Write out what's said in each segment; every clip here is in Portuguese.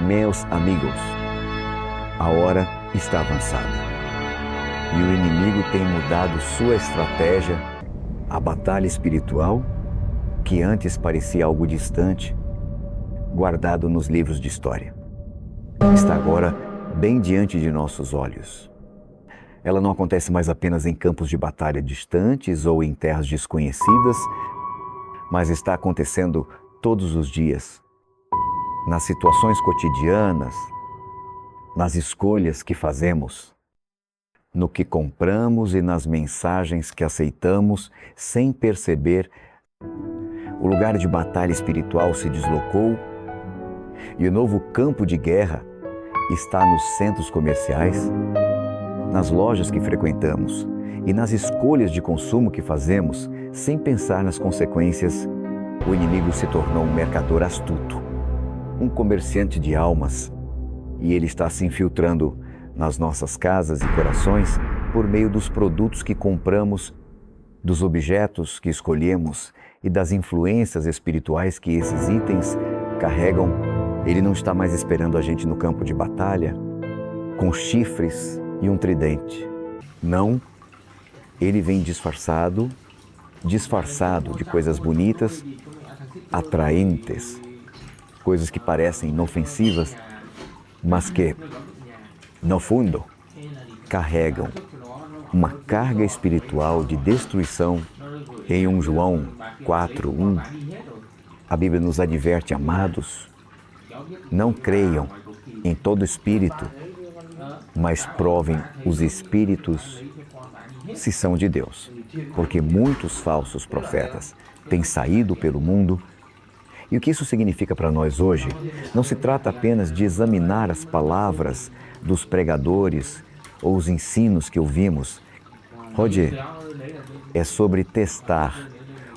Meus amigos, a hora está avançada e o inimigo tem mudado sua estratégia. A batalha espiritual, que antes parecia algo distante, guardado nos livros de história, está agora bem diante de nossos olhos. Ela não acontece mais apenas em campos de batalha distantes ou em terras desconhecidas, mas está acontecendo todos os dias, nas situações cotidianas, nas escolhas que fazemos, no que compramos e nas mensagens que aceitamos sem perceber. O lugar de batalha espiritual se deslocou e o novo campo de guerra está nos centros comerciais, nas lojas que frequentamos e nas escolhas de consumo que fazemos sem pensar nas consequências. O inimigo se tornou um mercador astuto, um comerciante de almas, e ele está se infiltrando nas nossas casas e corações por meio dos produtos que compramos, dos objetos que escolhemos e das influências espirituais que esses itens carregam. Ele não está mais esperando a gente no campo de batalha com chifres e um tridente. Não, ele vem disfarçado de coisas bonitas, atraentes, coisas que parecem inofensivas, mas que, no fundo, carregam uma carga espiritual de destruição. Em 1 João 4:1, a Bíblia nos adverte: amados, não creiam em todo espírito, mas provem os espíritos se são de Deus, porque muitos falsos profetas têm saído pelo mundo. E o que isso significa para nós hoje? Não se trata apenas de examinar as palavras dos pregadores ou os ensinos que ouvimos. Roger, é sobre testar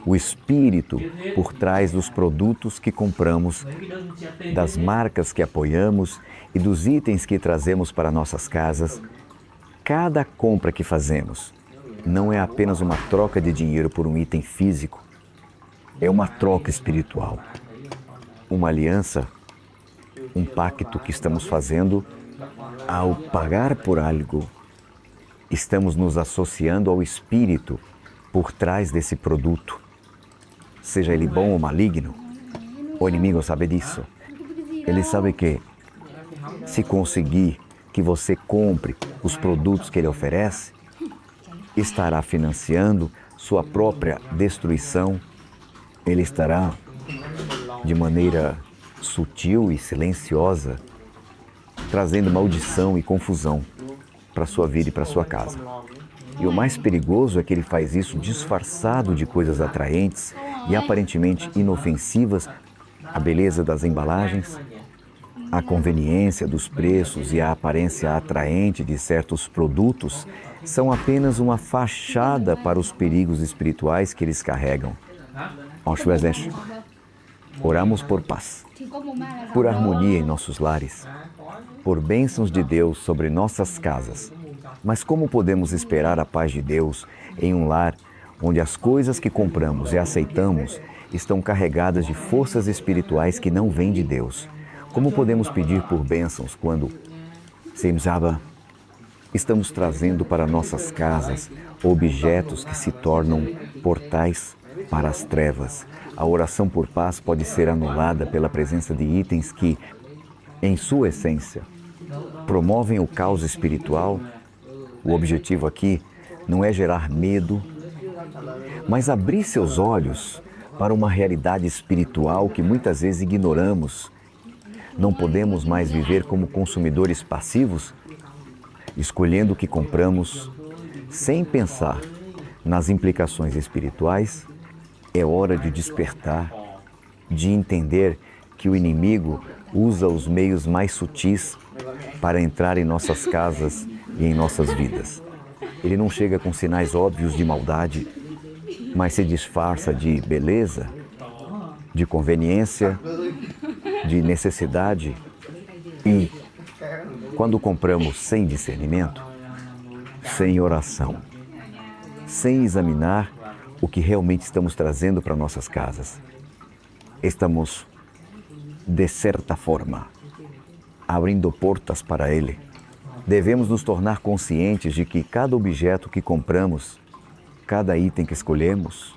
o espírito por trás dos produtos que compramos, das marcas que apoiamos e dos itens que trazemos para nossas casas. Cada compra que fazemos não é apenas uma troca de dinheiro por um item físico, é uma troca espiritual, uma aliança, um pacto que estamos fazendo. Ao pagar por algo, estamos nos associando ao espírito por trás desse produto, seja ele bom ou maligno. O inimigo sabe disso. Ele sabe que, se conseguir que você compre os produtos que ele oferece, estará financiando sua própria destruição. Ele estará, de maneira sutil e silenciosa, trazendo maldição e confusão para sua vida e para sua casa. E o mais perigoso é que ele faz isso disfarçado de coisas atraentes e aparentemente inofensivas. A beleza das embalagens, a conveniência dos preços e a aparência atraente de certos produtos são apenas uma fachada para os perigos espirituais que eles carregam. Oramos por paz, por harmonia em nossos lares, por bênçãos de Deus sobre nossas casas. Mas como podemos esperar a paz de Deus em um lar onde as coisas que compramos e aceitamos estão carregadas de forças espirituais que não vêm de Deus? Como podemos pedir por bênçãos quando, estamos trazendo para nossas casas objetos que se tornam portais para as trevas? A oração por paz pode ser anulada pela presença de itens que, em sua essência, promovem o caos espiritual. O objetivo aqui não é gerar medo, mas abrir seus olhos para uma realidade espiritual que muitas vezes ignoramos. Não podemos mais viver como consumidores passivos, escolhendo o que compramos sem pensar nas implicações espirituais. É hora de despertar, de entender que o inimigo usa os meios mais sutis para entrar em nossas casas e em nossas vidas. Ele não chega com sinais óbvios de maldade, mas se disfarça de beleza, de conveniência, de necessidade. E quando compramos sem discernimento, sem oração, sem examinar o que realmente estamos trazendo para nossas casas, estamos, de certa forma, abrindo portas para ele. Devemos nos tornar conscientes de que cada objeto que compramos, cada item que escolhemos,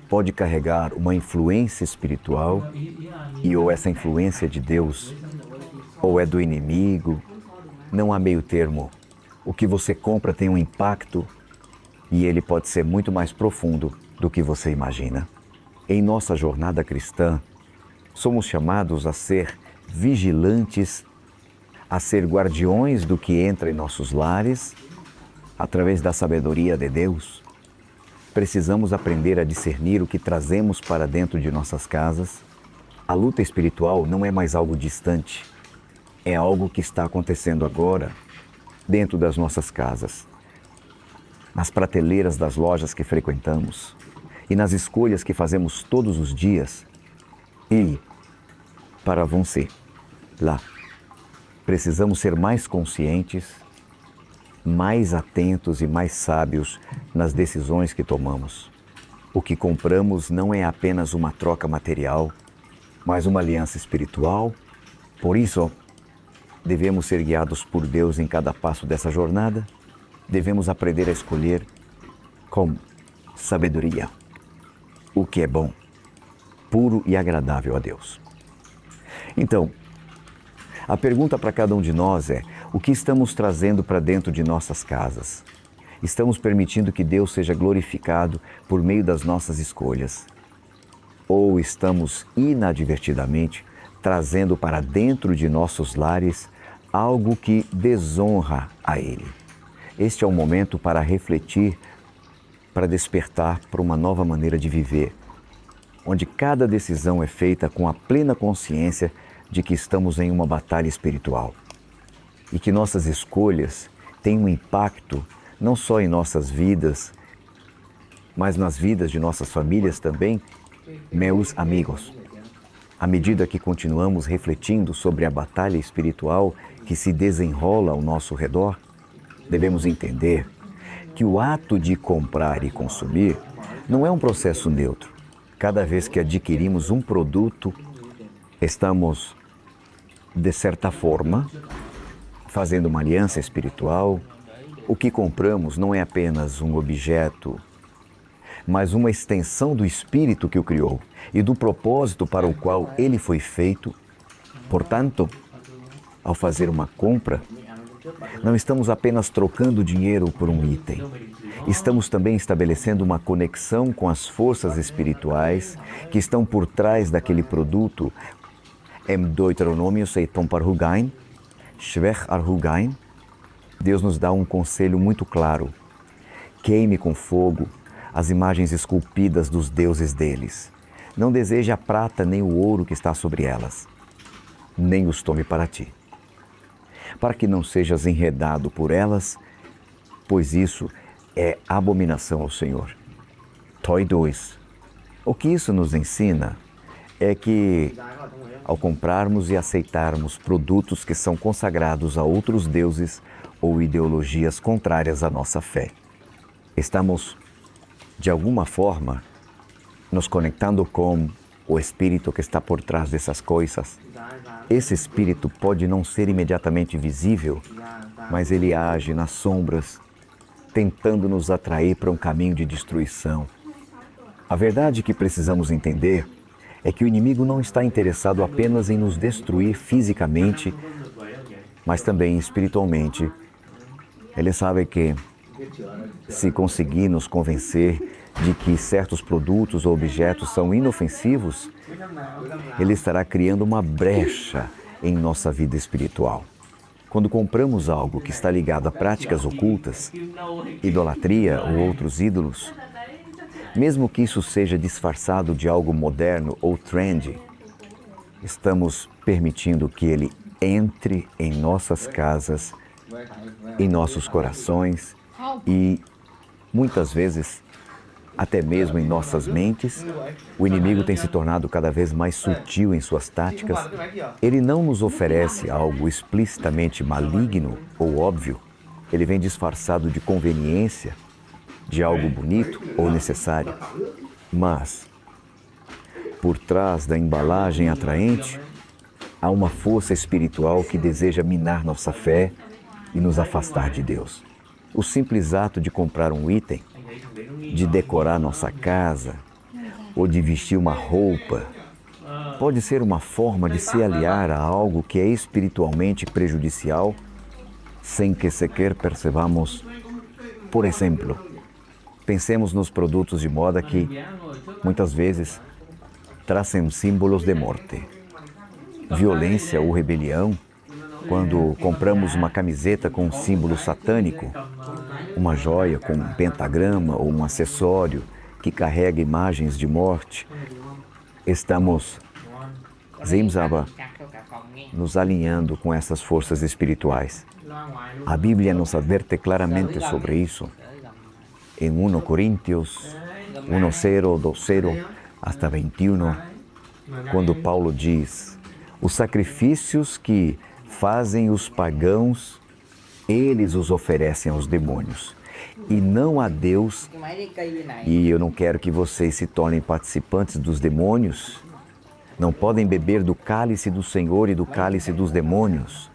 pode carregar uma influência espiritual e ou essa influência de Deus, ou é do inimigo. Não há meio termo. O que você compra tem um impacto e ele pode ser muito mais profundo do que você imagina. Em nossa jornada cristã, somos chamados a ser vigilantes, a ser guardiões do que entra em nossos lares, através da sabedoria de Deus. Precisamos aprender a discernir o que trazemos para dentro de nossas casas. A luta espiritual não é mais algo distante, é algo que está acontecendo agora, dentro das nossas casas, nas prateleiras das lojas que frequentamos e nas escolhas que fazemos todos os dias. E, para você, lá, precisamos ser mais conscientes, mais atentos e mais sábios nas decisões que tomamos. O que compramos não é apenas uma troca material, mas uma aliança espiritual. Por isso, devemos ser guiados por Deus em cada passo dessa jornada. Devemos aprender a escolher com sabedoria o que é bom, puro e agradável a Deus. Então, a pergunta para cada um de nós é: o que estamos trazendo para dentro de nossas casas? Estamos permitindo que Deus seja glorificado por meio das nossas escolhas? Ou estamos inadvertidamente trazendo para dentro de nossos lares algo que desonra a Ele? Este é o momento para refletir, para despertar para uma nova maneira de viver, onde cada decisão é feita com a plena consciência de que estamos em uma batalha espiritual e que nossas escolhas têm um impacto não só em nossas vidas, mas nas vidas de nossas famílias também. Meus amigos, à medida que continuamos refletindo sobre a batalha espiritual que se desenrola ao nosso redor, devemos entender que o ato de comprar e consumir não é um processo neutro. Cada vez que adquirimos um produto, estamos, de certa forma, fazendo uma aliança espiritual. O que compramos não é apenas um objeto, mas uma extensão do Espírito que o criou e do propósito para o qual ele foi feito. Portanto, ao fazer uma compra, não estamos apenas trocando dinheiro por um item. Estamos também estabelecendo uma conexão com as forças espirituais que estão por trás daquele produto. Em Deuteronômio 6:8, Shvech Arhugain, Deus nos dá um conselho muito claro: queime com fogo as imagens esculpidas dos deuses deles. Não deseje a prata nem o ouro que está sobre elas, nem os tome para ti, para que não sejas enredado por elas, pois isso é abominação ao Senhor. Toi 2. O que isso nos ensina é que, ao comprarmos e aceitarmos produtos que são consagrados a outros deuses ou ideologias contrárias à nossa fé, estamos, de alguma forma, nos conectando com o espírito que está por trás dessas coisas. Esse espírito pode não ser imediatamente visível, mas ele age nas sombras, tentando nos atrair para um caminho de destruição. A verdade que precisamos entender é que o inimigo não está interessado apenas em nos destruir fisicamente, mas também espiritualmente. Ele sabe que, se conseguir nos convencer de que certos produtos ou objetos são inofensivos, ele estará criando uma brecha em nossa vida espiritual. Quando compramos algo que está ligado a práticas ocultas, idolatria ou outros ídolos, mesmo que isso seja disfarçado de algo moderno ou trendy, estamos permitindo que ele entre em nossas casas, em nossos corações e, muitas vezes, até mesmo em nossas mentes. O inimigo tem se tornado cada vez mais sutil em suas táticas. Ele não nos oferece algo explicitamente maligno ou óbvio. Ele vem disfarçado de conveniência, de algo bonito ou necessário. Mas, por trás da embalagem atraente, há uma força espiritual que deseja minar nossa fé e nos afastar de Deus. O simples ato de comprar um item, de decorar nossa casa ou de vestir uma roupa, pode ser uma forma de se aliar a algo que é espiritualmente prejudicial sem que sequer percebamos. Por exemplo, pensemos nos produtos de moda que, muitas vezes, trazem símbolos de morte, violência ou rebelião. Quando compramos uma camiseta com um símbolo satânico, uma joia com um pentagrama ou um acessório que carrega imagens de morte, estamos nos alinhando com essas forças espirituais. A Bíblia nos adverte claramente sobre isso. Em 1 Coríntios 1:0, 2:0 hasta 21, quando Paulo diz: os sacrifícios que fazem os pagãos, eles os oferecem aos demônios, e não a Deus. E eu não quero que vocês se tornem participantes dos demônios. Não podem beber do cálice do Senhor e do cálice dos demônios.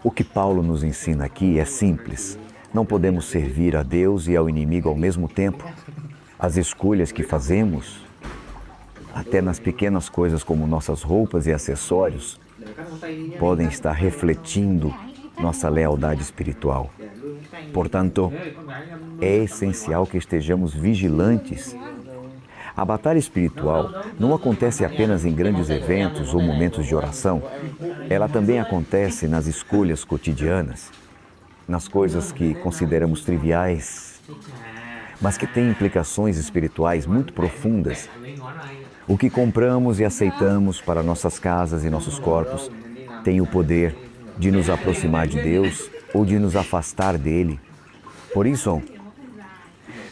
O que Paulo nos ensina aqui é simples. Não podemos servir a Deus e ao inimigo ao mesmo tempo. As escolhas que fazemos, até nas pequenas coisas como nossas roupas e acessórios, podem estar refletindo nossa lealdade espiritual. Portanto, é essencial que estejamos vigilantes. A batalha espiritual não acontece apenas em grandes eventos ou momentos de oração. Ela também acontece nas escolhas cotidianas, nas coisas que consideramos triviais, mas que têm implicações espirituais muito profundas. O que compramos e aceitamos para nossas casas e nossos corpos tem o poder de nos aproximar de Deus ou de nos afastar dele. Por isso,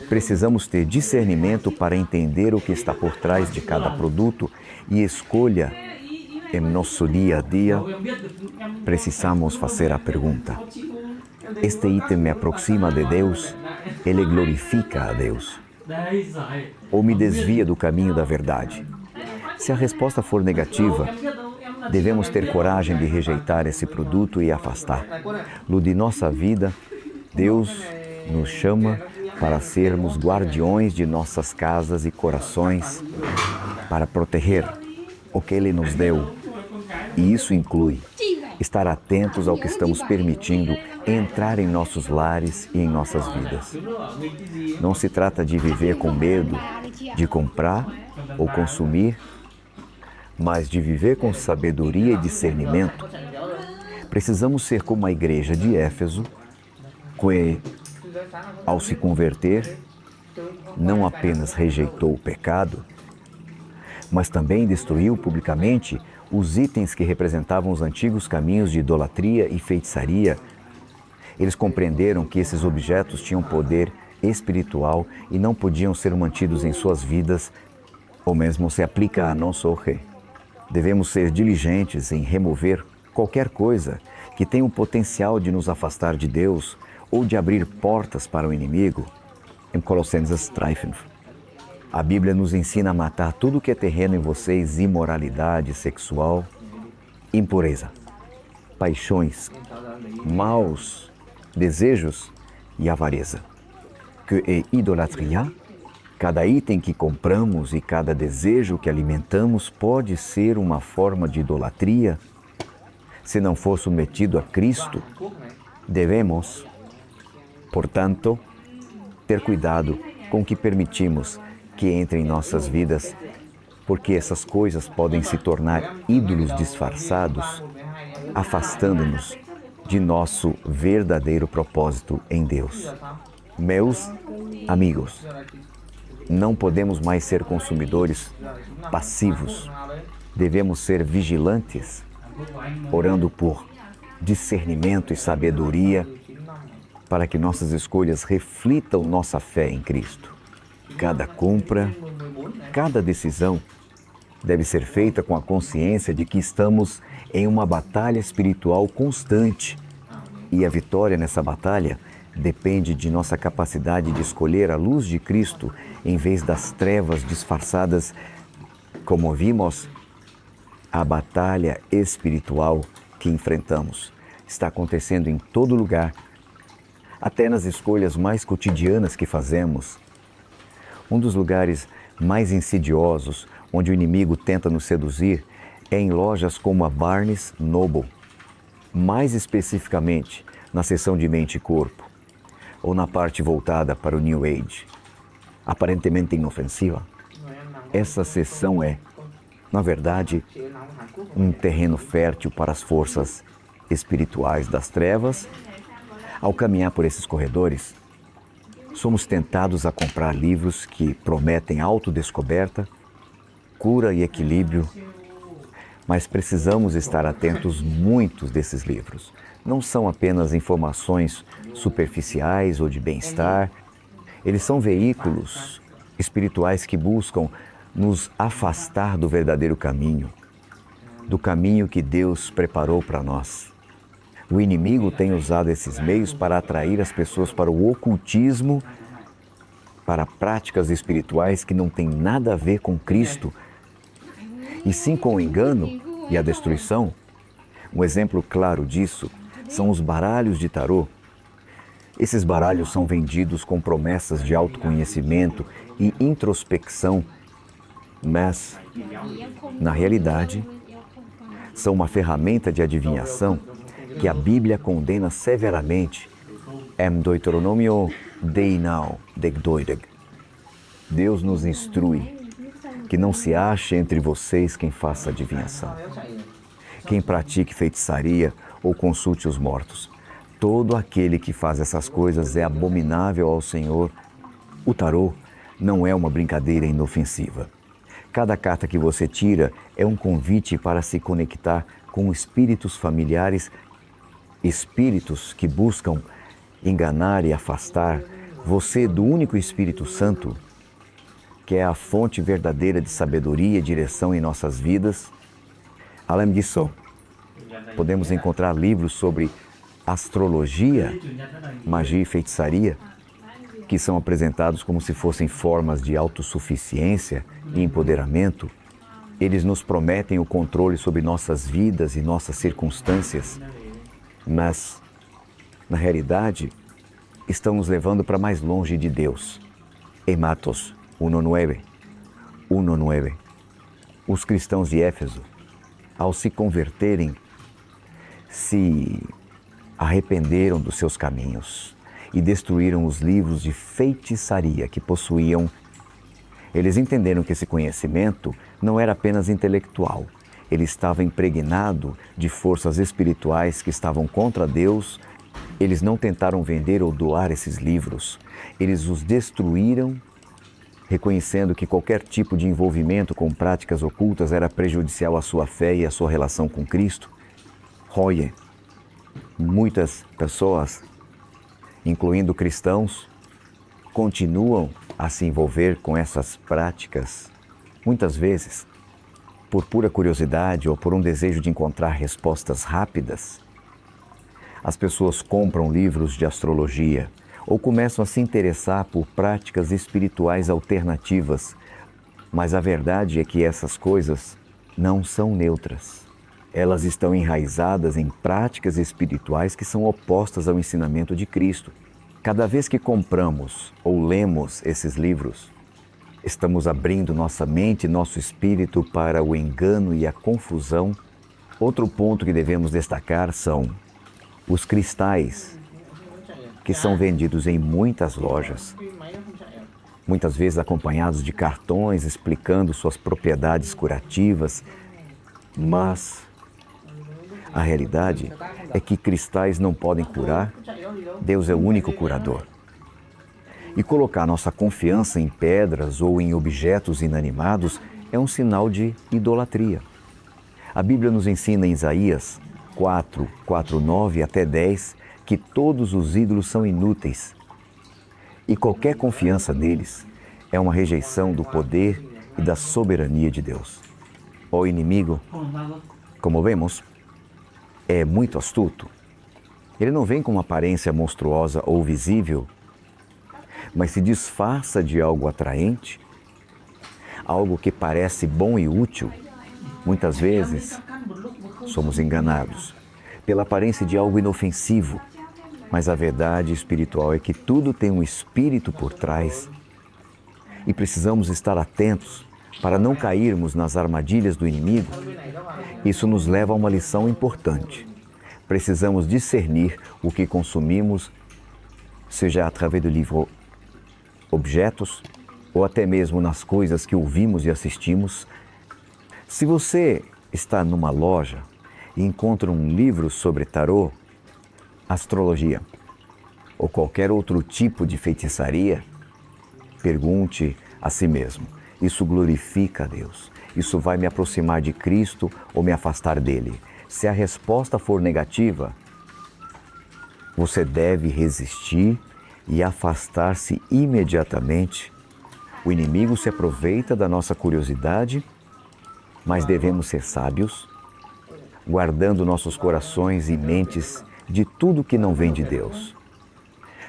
precisamos ter discernimento para entender o que está por trás de cada produto e escolha. Em nosso dia a dia, precisamos fazer a pergunta: este item me aproxima de Deus? Ele glorifica a Deus? Ou me desvia do caminho da verdade? Se a resposta for negativa, devemos ter coragem de rejeitar esse produto e afastar-lo de nossa vida. Deus nos chama para sermos guardiões de nossas casas e corações, para proteger o que Ele nos deu. E isso inclui estar atentos ao que estamos permitindo entrar em nossos lares e em nossas vidas. Não se trata de viver com medo de comprar ou consumir, mas de viver com sabedoria e discernimento. Precisamos ser como a igreja de Éfeso, que, ao se converter, não apenas rejeitou o pecado, mas também destruiu publicamente os itens que representavam os antigos caminhos de idolatria e feitiçaria. Eles compreenderam que esses objetos tinham poder espiritual e não podiam ser mantidos em suas vidas. O mesmo se aplica a nós hoje. Devemos ser diligentes em remover qualquer coisa que tenha o potencial de nos afastar de Deus ou de abrir portas para o inimigo. Em Colossenses 3, a Bíblia nos ensina a matar tudo que é terreno em vocês: imoralidade sexual, impureza, paixões, maus desejos e avareza. Que é idolatria? Cada item que compramos e cada desejo que alimentamos pode ser uma forma de idolatria. Se não for submetido a Cristo, devemos, portanto, ter cuidado com o que permitimos que entre em nossas vidas, porque essas coisas podem se tornar ídolos disfarçados, afastando-nos de nosso verdadeiro propósito em Deus. Meus amigos, não podemos mais ser consumidores passivos. Devemos ser vigilantes, orando por discernimento e sabedoria, para que nossas escolhas reflitam nossa fé em Cristo. Cada compra, cada decisão deve ser feita com a consciência de que estamos em uma batalha espiritual constante. E a vitória nessa batalha depende de nossa capacidade de escolher a luz de Cristo em vez das trevas disfarçadas. Como vimos, A batalha espiritual que enfrentamos está acontecendo em todo lugar, até nas escolhas mais cotidianas que fazemos. Um dos lugares mais insidiosos onde o inimigo tenta nos seduzir é em lojas como a Barnes Noble, mais especificamente na seção de mente e corpo, ou na parte voltada para o New Age. Aparentemente inofensiva, essa seção é, na verdade, um terreno fértil para as forças espirituais das trevas. Ao caminhar por esses corredores, somos tentados a comprar livros que prometem autodescoberta, cura e equilíbrio, mas precisamos estar atentos. Muitos desses livros não são apenas informações superficiais ou de bem-estar. Eles são veículos espirituais que buscam nos afastar do verdadeiro caminho, do caminho que Deus preparou para nós. O inimigo tem usado esses meios para atrair as pessoas para o ocultismo, para práticas espirituais que não têm nada a ver com Cristo, e sim com o engano e a destruição. Um exemplo claro disso são os baralhos de tarô. Esses baralhos são vendidos com promessas de autoconhecimento e introspecção, mas, na realidade, são uma ferramenta de adivinhação que a Bíblia condena severamente. Deuteronômio Deinau Degdoideg. Deus nos instrui que não se ache entre vocês quem faça adivinhação, quem pratique feitiçaria ou consulte os mortos. Todo aquele que faz essas coisas é abominável ao Senhor. O tarô não é uma brincadeira inofensiva. Cada carta que você tira é um convite para se conectar com espíritos familiares, espíritos que buscam enganar e afastar você do único Espírito Santo, que é a fonte verdadeira de sabedoria e direção em nossas vidas. Além disso, podemos encontrar livros sobre astrologia, magia e feitiçaria, que são apresentados como se fossem formas de autossuficiência e empoderamento. Eles nos prometem o controle sobre nossas vidas e nossas circunstâncias, mas, na realidade, estão nos levando para mais longe de Deus. Em Matos 1:9, os cristãos de Éfeso, ao se converterem, se arrependeram dos seus caminhos e destruíram os livros de feitiçaria que possuíam. Eles entenderam que esse conhecimento não era apenas intelectual, ele estava impregnado de forças espirituais que estavam contra Deus. Eles não tentaram vender ou doar esses livros, eles os destruíram, reconhecendo que qualquer tipo de envolvimento com práticas ocultas era prejudicial à sua fé e à sua relação com Cristo. Hoje, muitas pessoas, incluindo cristãos, continuam a se envolver com essas práticas, muitas vezes por pura curiosidade ou por um desejo de encontrar respostas rápidas. As pessoas compram livros de astrologia ou começam a se interessar por práticas espirituais alternativas, mas a verdade é que essas coisas não são neutras. Elas estão enraizadas em práticas espirituais que são opostas ao ensinamento de Cristo. Cada vez que compramos ou lemos esses livros, estamos abrindo nossa mente e nosso espírito para o engano e a confusão. Outro ponto que devemos destacar são os cristais, que são vendidos em muitas lojas, muitas vezes acompanhados de cartões explicando suas propriedades curativas, mas a realidade é que cristais não podem curar. Deus é o único curador. E colocar nossa confiança em pedras ou em objetos inanimados é um sinal de idolatria. A Bíblia nos ensina em Isaías 4:9 até 10, que todos os ídolos são inúteis e qualquer confiança neles é uma rejeição do poder e da soberania de Deus. O inimigo, como vemos, é muito astuto. Ele não vem com uma aparência monstruosa ou visível, mas se disfarça de algo atraente, algo que parece bom e útil, Muitas vezes somos enganados pela aparência de algo inofensivo, mas a verdade espiritual é que tudo tem um espírito por trás e precisamos estar atentos para não cairmos nas armadilhas do inimigo. Isso nos leva a uma lição importante. Precisamos discernir o que consumimos, seja através do livro objetos ou até mesmo nas coisas que ouvimos e assistimos. Se você está numa loja e encontra um livro sobre tarô, astrologia ou qualquer outro tipo de feitiçaria, pergunte a si mesmo: isso glorifica a Deus? Isso vai me aproximar de Cristo ou me afastar dele? Se a resposta for negativa, você deve resistir e afastar-se imediatamente. O inimigo se aproveita da nossa curiosidade, mas devemos ser sábios, guardando nossos corações e mentes de tudo que não vem de Deus.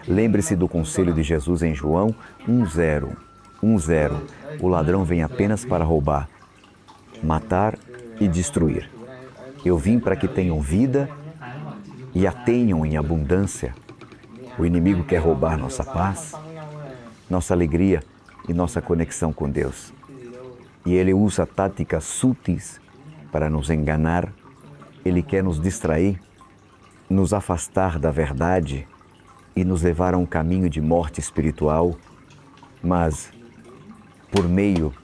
Lembre-se do conselho de Jesus em João 1:0. O ladrão vem apenas para roubar, matar e destruir. Eu vim para que tenham vida e a tenham em abundância. O inimigo quer roubar nossa paz, nossa alegria e nossa conexão com Deus. E ele usa táticas sutis para nos enganar. Ele quer nos distrair, nos afastar da verdade e nos levar a um caminho de morte espiritual. Mas, por meio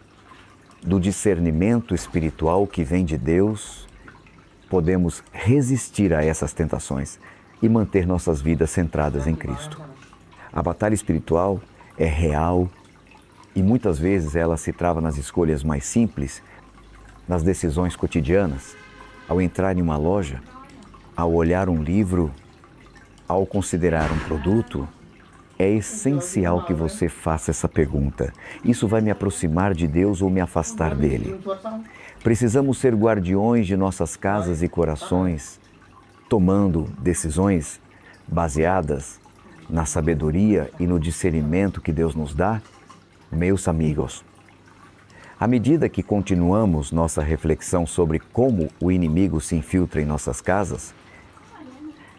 do discernimento espiritual que vem de Deus, podemos resistir a essas tentações e manter nossas vidas centradas em Cristo. A batalha espiritual é real e muitas vezes ela se trava nas escolhas mais simples, nas decisões cotidianas, ao entrar em uma loja, ao olhar um livro, ao considerar um produto. É essencial que você faça essa pergunta: isso vai me aproximar de Deus ou me afastar dele? Precisamos ser guardiões de nossas casas e corações, tomando decisões baseadas na sabedoria e no discernimento que Deus nos dá. Meus amigos, à medida que continuamos nossa reflexão sobre como o inimigo se infiltra em nossas casas,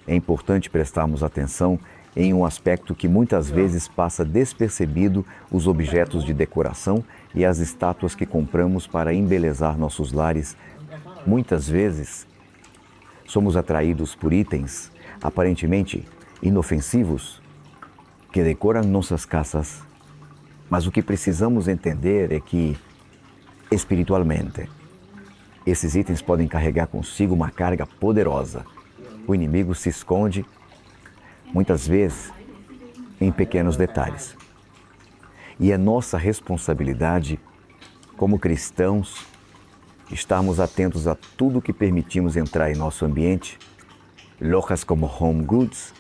é importante prestarmos atenção em um aspecto que muitas vezes passa despercebido: os objetos de decoração e as estátuas que compramos para embelezar nossos lares. Muitas vezes somos atraídos por itens aparentemente inofensivos que decoram nossas casas. Mas o que precisamos entender é que, espiritualmente, esses itens podem carregar consigo uma carga poderosa. O inimigo se esconde, muitas vezes, em pequenos detalhes. E é nossa responsabilidade, como cristãos, estarmos atentos a tudo que permitimos entrar em nosso ambiente. Lojas como Home Goods,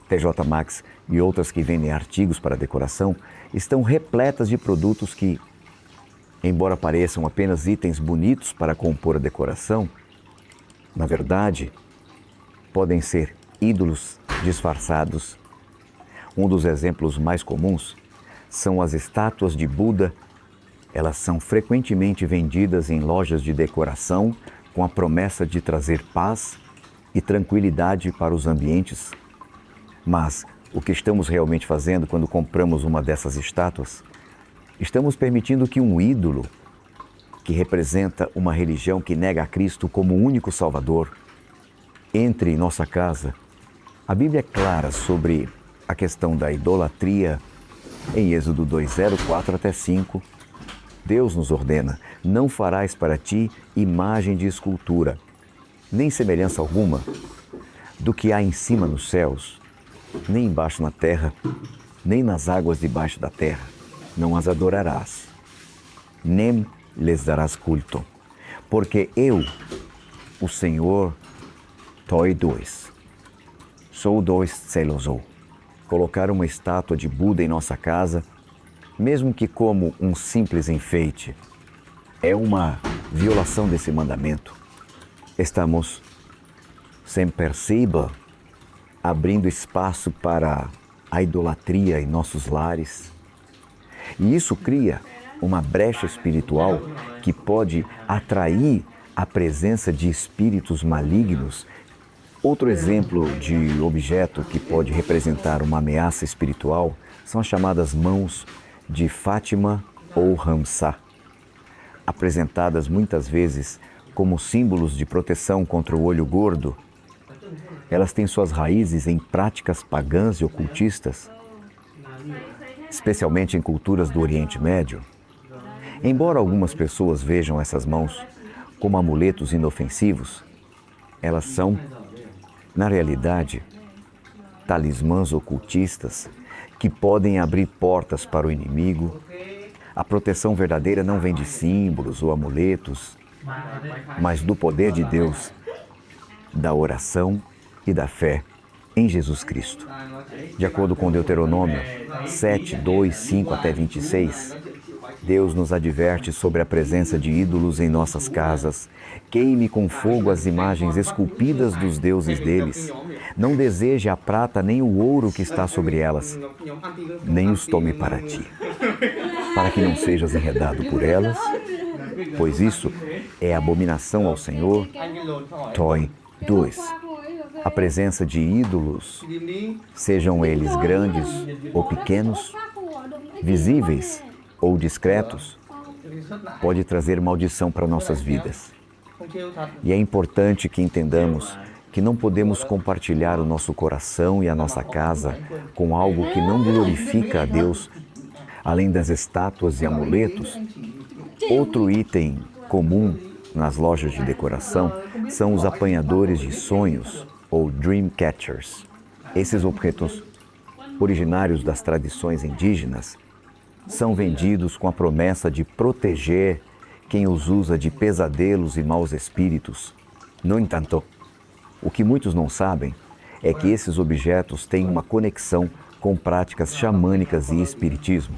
TJ Maxx e outras que vendem artigos para decoração estão repletas de produtos que, embora pareçam apenas itens bonitos para compor a decoração, na verdade, podem ser ídolos disfarçados. Um dos exemplos mais comuns são as estátuas de Buda. Elas são frequentemente vendidas em lojas de decoração com a promessa de trazer paz e tranquilidade para os ambientes. Mas o que estamos realmente fazendo quando compramos uma dessas estátuas? Estamos permitindo que um ídolo, que representa uma religião que nega a Cristo como o único Salvador, entre em nossa casa. A Bíblia é clara sobre a questão da idolatria. Em Êxodo 2:4-5, Deus nos ordena: não farás para ti imagem de escultura, nem semelhança alguma do que há em cima nos céus, nem embaixo na terra, nem nas águas debaixo da terra. Não as adorarás, nem lhes darás culto, porque eu, o Senhor, sou celoso. Colocar uma estátua de Buda em nossa casa, mesmo que como um simples enfeite, é uma violação desse mandamento. Estamos, sem perceber, abrindo espaço para a idolatria em nossos lares. E isso cria uma brecha espiritual que pode atrair a presença de espíritos malignos. Outro exemplo de objeto que pode representar uma ameaça espiritual são as chamadas mãos de Fátima ou Ramsá, apresentadas muitas vezes como símbolos de proteção contra o olho gordo. Elas têm suas raízes em práticas pagãs e ocultistas, especialmente em culturas do Oriente Médio. Embora algumas pessoas vejam essas mãos como amuletos inofensivos, elas são, na realidade, talismãs ocultistas que podem abrir portas para o inimigo. A proteção verdadeira não vem de símbolos ou amuletos, mas do poder de Deus, da oração e da fé em Jesus Cristo. De acordo com Deuteronômio 7, 2, 5 até 26, Deus nos adverte sobre a presença de ídolos em nossas casas. Queime com fogo as imagens esculpidas dos deuses deles. Não deseje a prata nem o ouro que está sobre elas, nem os tome para ti, para que não sejas enredado por elas, pois isso é abominação ao Senhor. Toi 2. A presença de ídolos, sejam eles grandes ou pequenos, visíveis ou discretos, pode trazer maldição para nossas vidas. E é importante que entendamos que não podemos compartilhar o nosso coração e a nossa casa com algo que não glorifica a Deus, além das estátuas e amuletos. Outro item comum nas lojas de decoração são os apanhadores de sonhos, ou dream catchers. Esses objetos, originários das tradições indígenas, são vendidos com a promessa de proteger quem os usa de pesadelos e maus espíritos. No entanto, o que muitos não sabem é que esses objetos têm uma conexão com práticas xamânicas e espiritismo.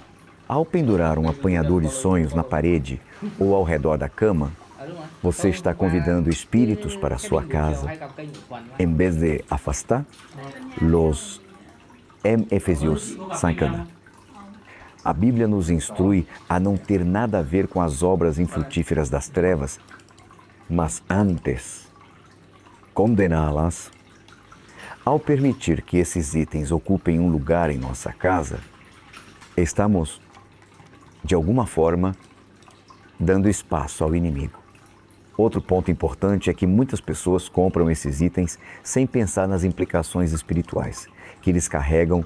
Ao pendurar um apanhador de sonhos na parede ou ao redor da cama, você está convidando espíritos para a sua casa, em vez de afastar los em Efésios 5. A Bíblia nos instrui a não ter nada a ver com as obras infrutíferas das trevas, mas antes condená-las. Ao permitir que esses itens ocupem um lugar em nossa casa, estamos, de alguma forma, dando espaço ao inimigo. Outro ponto importante é que muitas pessoas compram esses itens sem pensar nas implicações espirituais que eles carregam.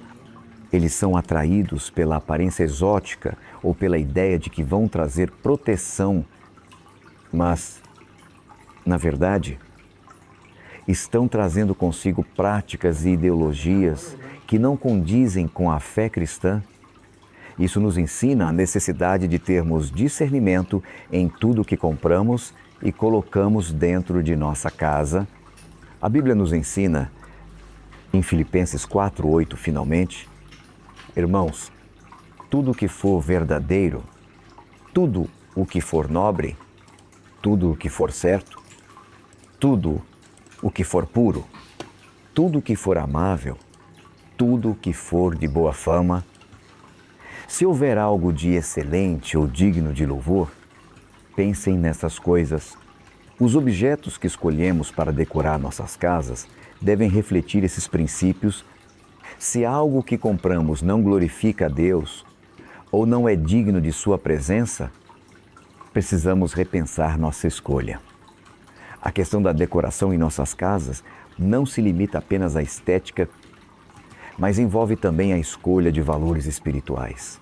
Eles são atraídos pela aparência exótica ou pela ideia de que vão trazer proteção, mas, na verdade, estão trazendo consigo práticas e ideologias que não condizem com a fé cristã. Isso nos ensina a necessidade de termos discernimento em tudo o que compramos e colocamos dentro de nossa casa. A Bíblia nos ensina, em Filipenses 4:8, finalmente, irmãos, tudo o que for verdadeiro, tudo o que for nobre, tudo o que for certo, tudo o que for puro, tudo o que for amável, tudo o que for de boa fama, se houver algo de excelente ou digno de louvor, pensem nessas coisas. Os objetos que escolhemos para decorar nossas casas devem refletir esses princípios. Se algo que compramos não glorifica a Deus ou não é digno de sua presença, precisamos repensar nossa escolha. A questão da decoração em nossas casas não se limita apenas à estética, mas envolve também a escolha de valores espirituais.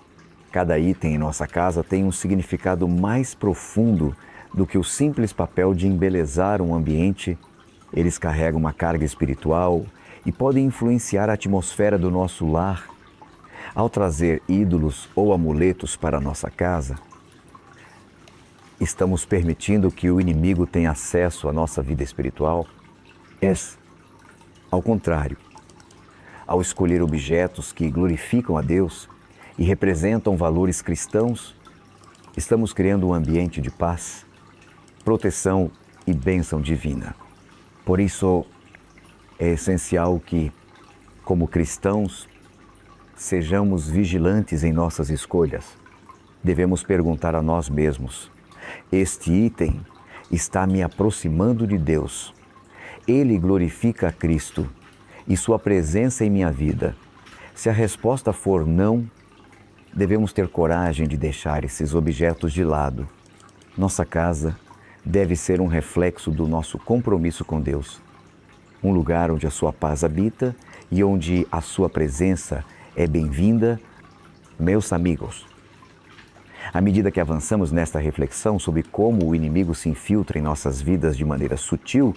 Cada item em nossa casa tem um significado mais profundo do que o simples papel de embelezar um ambiente. Eles carregam uma carga espiritual e podem influenciar a atmosfera do nosso lar. Ao trazer ídolos ou amuletos para a nossa casa, estamos permitindo que o inimigo tenha acesso à nossa vida espiritual? Ao contrário, ao escolher objetos que glorificam a Deus e representam valores cristãos, estamos criando um ambiente de paz, proteção e bênção divina. Por isso, é essencial que, como cristãos, sejamos vigilantes em nossas escolhas. Devemos perguntar a nós mesmos: Este item está me aproximando de Deus. Ele glorifica a Cristo e sua presença em minha vida. Se a resposta for não, devemos ter coragem de deixar esses objetos de lado. Nossa casa deve ser um reflexo do nosso compromisso com Deus. Um lugar onde a sua paz habita e onde a sua presença é bem-vinda. Meus amigos, à medida que avançamos nesta reflexão sobre como o inimigo se infiltra em nossas vidas de maneira sutil,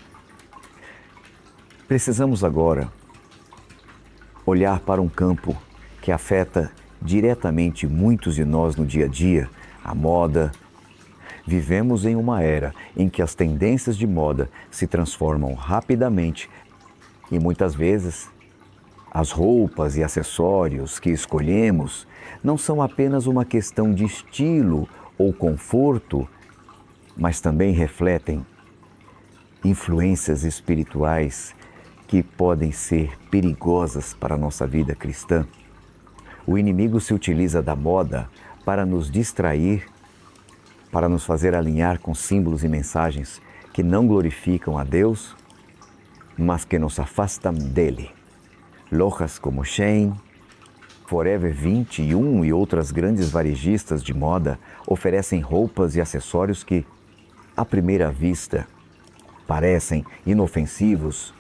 precisamos agora olhar para um campo que afeta diretamente muitos de nós no dia a dia, a moda. Vivemos em uma era em que as tendências de moda se transformam rapidamente e muitas vezes as roupas e acessórios que escolhemos não são apenas uma questão de estilo ou conforto, mas também refletem influências espirituais que podem ser perigosas para a nossa vida cristã. O inimigo se utiliza da moda para nos distrair, para nos fazer alinhar com símbolos e mensagens que não glorificam a Deus, mas que nos afastam dele. Lojas como Shein, Forever 21 e outras grandes varejistas de moda oferecem roupas e acessórios que, à primeira vista, parecem inofensivos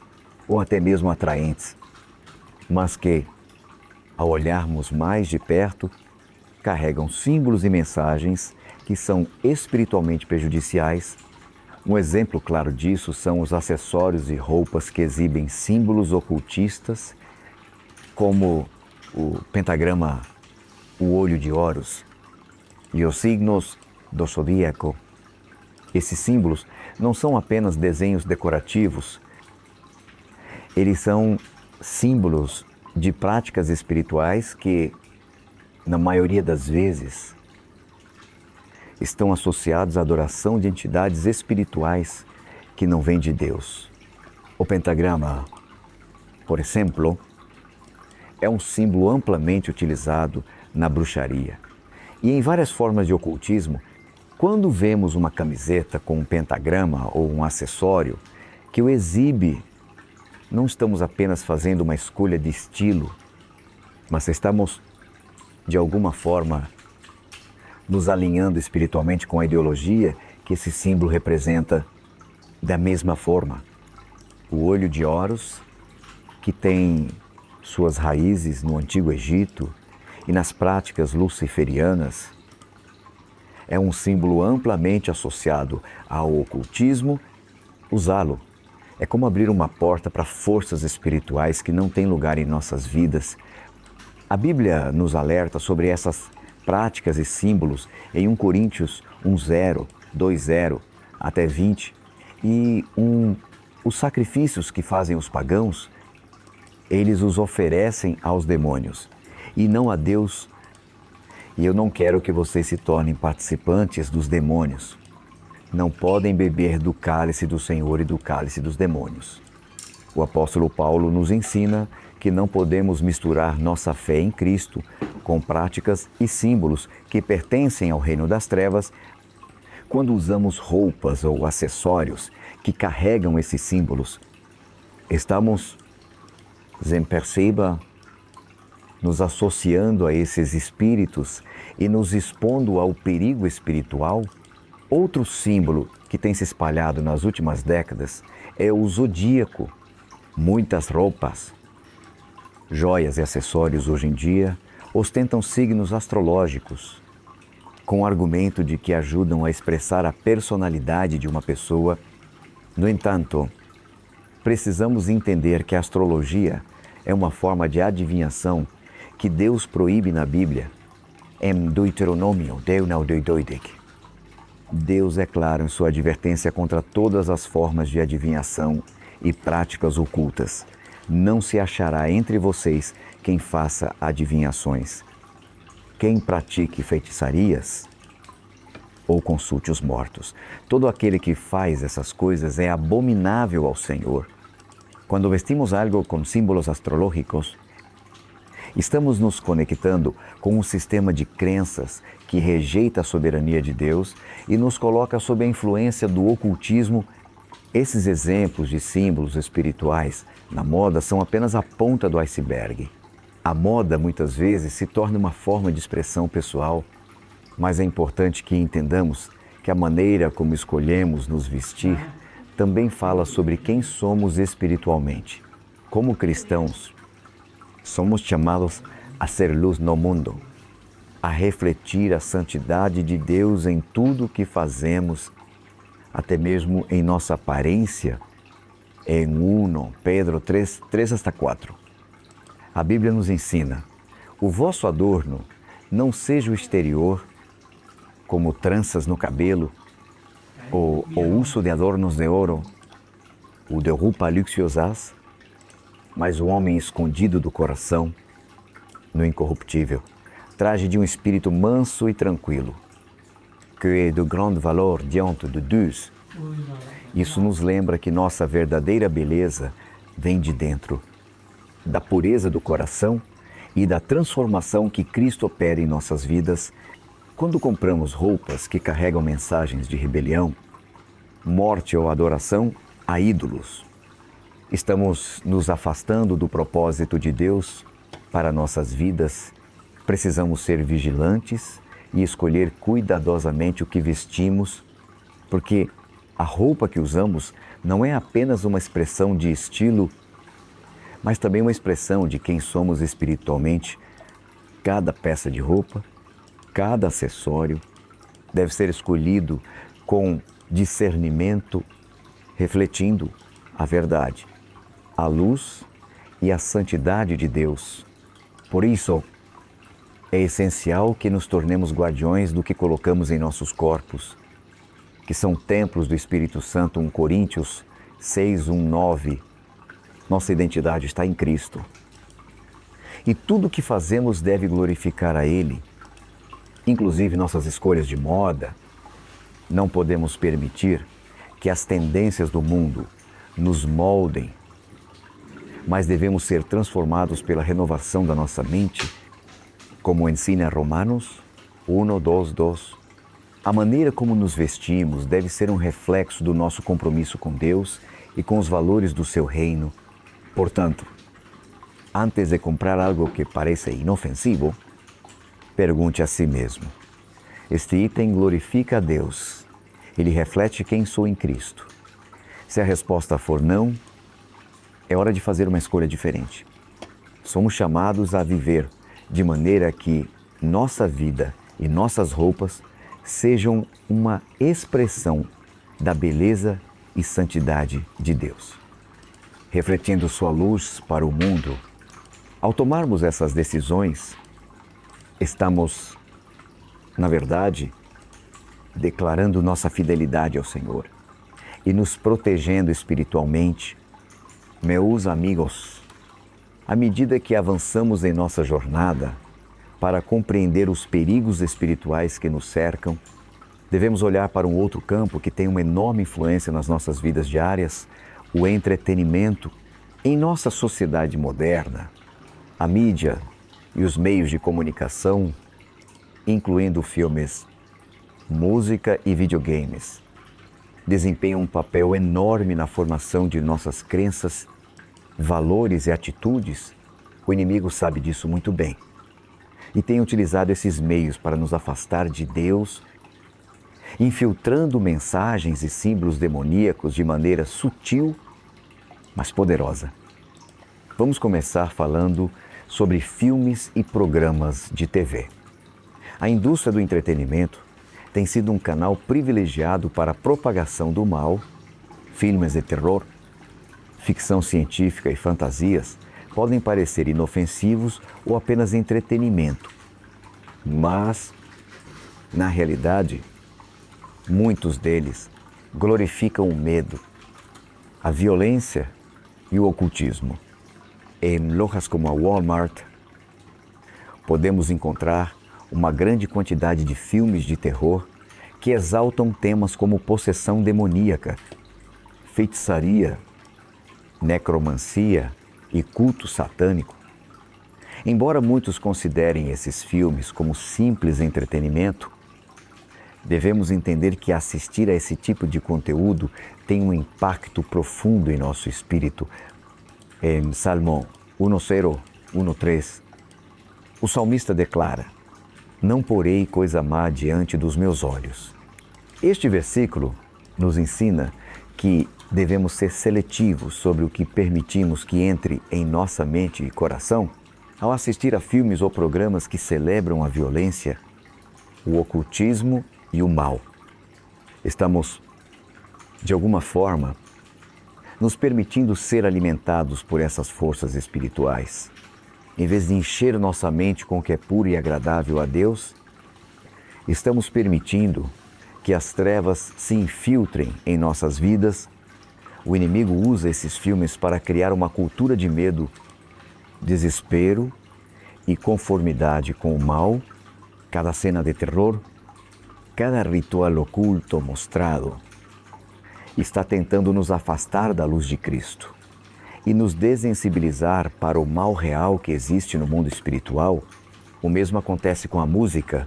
ou até mesmo atraentes, mas que, ao olharmos mais de perto, carregam símbolos e mensagens que são espiritualmente prejudiciais. Um exemplo claro disso são os acessórios e roupas que exibem símbolos ocultistas, como o pentagrama, o olho de Horus e os signos do zodíaco. Esses símbolos não são apenas desenhos decorativos, eles são símbolos de práticas espirituais que, na maioria das vezes, estão associados à adoração de entidades espirituais que não vêm de Deus. O pentagrama, por exemplo, é um símbolo amplamente utilizado na bruxaria. E em várias formas de ocultismo, quando vemos uma camiseta com um pentagrama ou um acessório que o exibe, não estamos apenas fazendo uma escolha de estilo, mas estamos, de alguma forma, nos alinhando espiritualmente com a ideologia que esse símbolo representa. Da mesma forma, o olho de Horus, que tem suas raízes no Antigo Egito e nas práticas luciferianas, é um símbolo amplamente associado ao ocultismo. Usá-lo é como abrir uma porta para forças espirituais que não têm lugar em nossas vidas. A Bíblia nos alerta sobre essas práticas e símbolos em 1 Coríntios 1:0, 2:0 até 20. E os sacrifícios que fazem os pagãos, eles os oferecem aos demônios e não a Deus. E eu não quero que vocês se tornem participantes dos demônios. Não podem beber do cálice do Senhor e do cálice dos demônios. O apóstolo Paulo nos ensina que não podemos misturar nossa fé em Cristo com práticas e símbolos que pertencem ao reino das trevas. Quando usamos roupas ou acessórios que carregam esses símbolos, estamos, sem perceba, nos associando a esses espíritos e nos expondo ao perigo espiritual. Outro símbolo que tem se espalhado nas últimas décadas é o zodíaco. Muitas roupas, joias e acessórios hoje em dia ostentam signos astrológicos, com o argumento de que ajudam a expressar a personalidade de uma pessoa. No entanto, precisamos entender que a astrologia é uma forma de adivinhação que Deus proíbe na Bíblia. Em Deuteronômio, Deus é claro em sua advertência contra todas as formas de adivinhação e práticas ocultas. Não se achará entre vocês quem faça adivinhações, quem pratique feitiçarias ou consulte os mortos. Todo aquele que faz essas coisas é abominável ao Senhor. Quando vestimos algo com símbolos astrológicos, Estamos nos conectando com um sistema de crenças que rejeita a soberania de Deus e nos coloca sob a influência do ocultismo. Esses exemplos de símbolos espirituais na moda são apenas a ponta do iceberg. A moda muitas vezes se torna uma forma de expressão pessoal, mas é importante que entendamos que a maneira como escolhemos nos vestir também fala sobre quem somos espiritualmente. Como cristãos, somos chamados a ser luz no mundo, a refletir a santidade de Deus em tudo o que fazemos, até mesmo em nossa aparência. Em 1 Pedro 3:4. A Bíblia nos ensina: o vosso adorno não seja o exterior, como tranças no cabelo, ou o uso de adornos de ouro, ou de roupa luxuosas, mas o homem escondido do coração, no incorruptível, traje de um espírito manso e tranquilo, que é de grande valor diante de Deus. Isso nos lembra que nossa verdadeira beleza vem de dentro, da pureza do coração e da transformação que Cristo opera em nossas vidas. Quando compramos roupas que carregam mensagens de rebelião, morte ou adoração a ídolos, estamos nos afastando do propósito de Deus para nossas vidas. Precisamos ser vigilantes e escolher cuidadosamente o que vestimos, porque a roupa que usamos não é apenas uma expressão de estilo, mas também uma expressão de quem somos espiritualmente. Cada peça de roupa, cada acessório deve ser escolhido com discernimento, refletindo a verdade, a luz e a santidade de Deus. Por isso, é essencial que nos tornemos guardiões do que colocamos em nossos corpos, que são templos do Espírito Santo. 1 Coríntios 6:9. Nossa identidade está em Cristo. E tudo o que fazemos deve glorificar a Ele, inclusive nossas escolhas de moda. Não podemos permitir que as tendências do mundo nos moldem, mas devemos ser transformados pela renovação da nossa mente, como ensina Romanos 1:2. A maneira como nos vestimos deve ser um reflexo do nosso compromisso com Deus e com os valores do seu reino. Portanto, antes de comprar algo que pareça inofensivo, pergunte a si mesmo: este item glorifica a Deus? Ele reflete quem sou em Cristo? Se a resposta for não, é hora de fazer uma escolha diferente. Somos chamados a viver de maneira que nossa vida e nossas roupas sejam uma expressão da beleza e santidade de Deus, refletindo sua luz para o mundo. Ao tomarmos essas decisões, estamos, na verdade, declarando nossa fidelidade ao Senhor e nos protegendo espiritualmente. Meus amigos, à medida que avançamos em nossa jornada para compreender os perigos espirituais que nos cercam, devemos olhar para um outro campo que tem uma enorme influência nas nossas vidas diárias: o entretenimento. Em nossa sociedade moderna, a mídia e os meios de comunicação, incluindo filmes, música e videogames, desempenham um papel enorme na formação de nossas crenças, valores e atitudes. O inimigo sabe disso muito bem e tem utilizado esses meios para nos afastar de Deus, infiltrando mensagens e símbolos demoníacos de maneira sutil, mas poderosa. Vamos começar falando sobre filmes e programas de TV. A indústria do entretenimento tem sido um canal privilegiado para a propagação do mal. Filmes de terror, ficção científica e fantasias podem parecer inofensivos ou apenas entretenimento, mas, na realidade, muitos deles glorificam o medo, a violência e o ocultismo. Em lojas como a Walmart, podemos encontrar uma grande quantidade de filmes de terror que exaltam temas como possessão demoníaca, feitiçaria, necromancia e culto satânico. Embora muitos considerem esses filmes como simples entretenimento, devemos entender que assistir a esse tipo de conteúdo tem um impacto profundo em nosso espírito. Em Salmo 1:3, o salmista declara: "Não porei coisa má diante dos meus olhos." Este versículo nos ensina que devemos ser seletivos sobre o que permitimos que entre em nossa mente e coração ao assistir a filmes ou programas que celebram a violência, o ocultismo e o mal. Estamos, de alguma forma, nos permitindo ser alimentados por essas forças espirituais. Em vez de encher nossa mente com o que é puro e agradável a Deus, estamos permitindo que as trevas se infiltrem em nossas vidas. O inimigo usa esses filmes para criar uma cultura de medo, desespero e conformidade com o mal. Cada cena de terror, cada ritual oculto mostrado está tentando nos afastar da luz de Cristo e nos desensibilizar para o mal real que existe no mundo espiritual. O mesmo acontece com a música.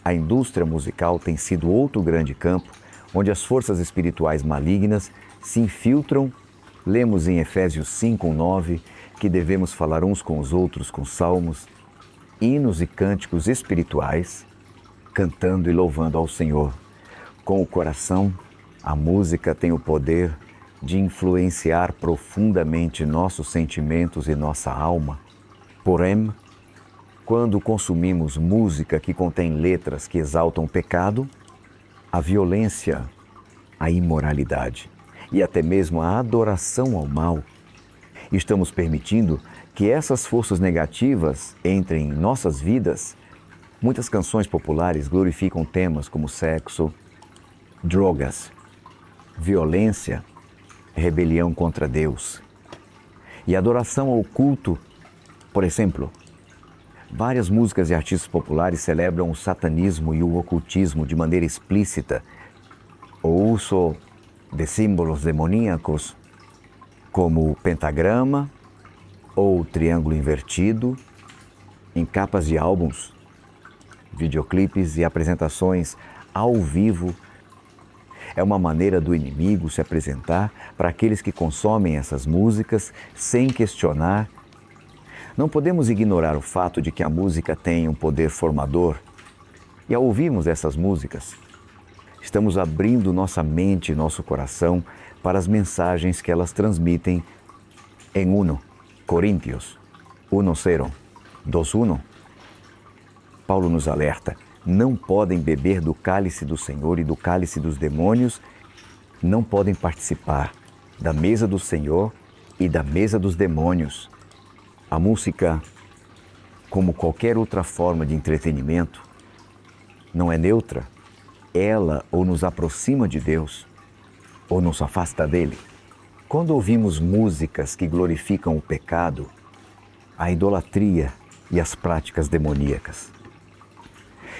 A indústria musical tem sido outro grande campo onde as forças espirituais malignas se infiltram. Lemos em Efésios 5:9 que devemos falar uns com os outros com salmos, hinos e cânticos espirituais, cantando e louvando ao Senhor. Com o coração, a música tem o poder de influenciar profundamente nossos sentimentos e nossa alma. Porém, quando consumimos música que contém letras que exaltam o pecado, a violência, a imoralidade e até mesmo a adoração ao mal, estamos permitindo que essas forças negativas entrem em nossas vidas. Muitas canções populares glorificam temas como sexo, drogas, violência, rebelião contra Deus e adoração ao culto. Por exemplo, várias músicas e artistas populares celebram o satanismo e o ocultismo de maneira explícita. O uso de símbolos demoníacos como o pentagrama ou o triângulo invertido em capas de álbuns, videoclipes e apresentações ao vivo é uma maneira do inimigo se apresentar para aqueles que consomem essas músicas sem questionar. Não podemos ignorar o fato de que a música tem um poder formador. E ao ouvirmos essas músicas, estamos abrindo nossa mente e nosso coração para as mensagens que elas transmitem. Em 1 Coríntios 1:2:1, Paulo nos alerta: não podem beber do cálice do Senhor e do cálice dos demônios, não podem participar da mesa do Senhor e da mesa dos demônios. A música, como qualquer outra forma de entretenimento, não é neutra. Ela ou nos aproxima de Deus ou nos afasta dele. Quando ouvimos músicas que glorificam o pecado, a idolatria e as práticas demoníacas,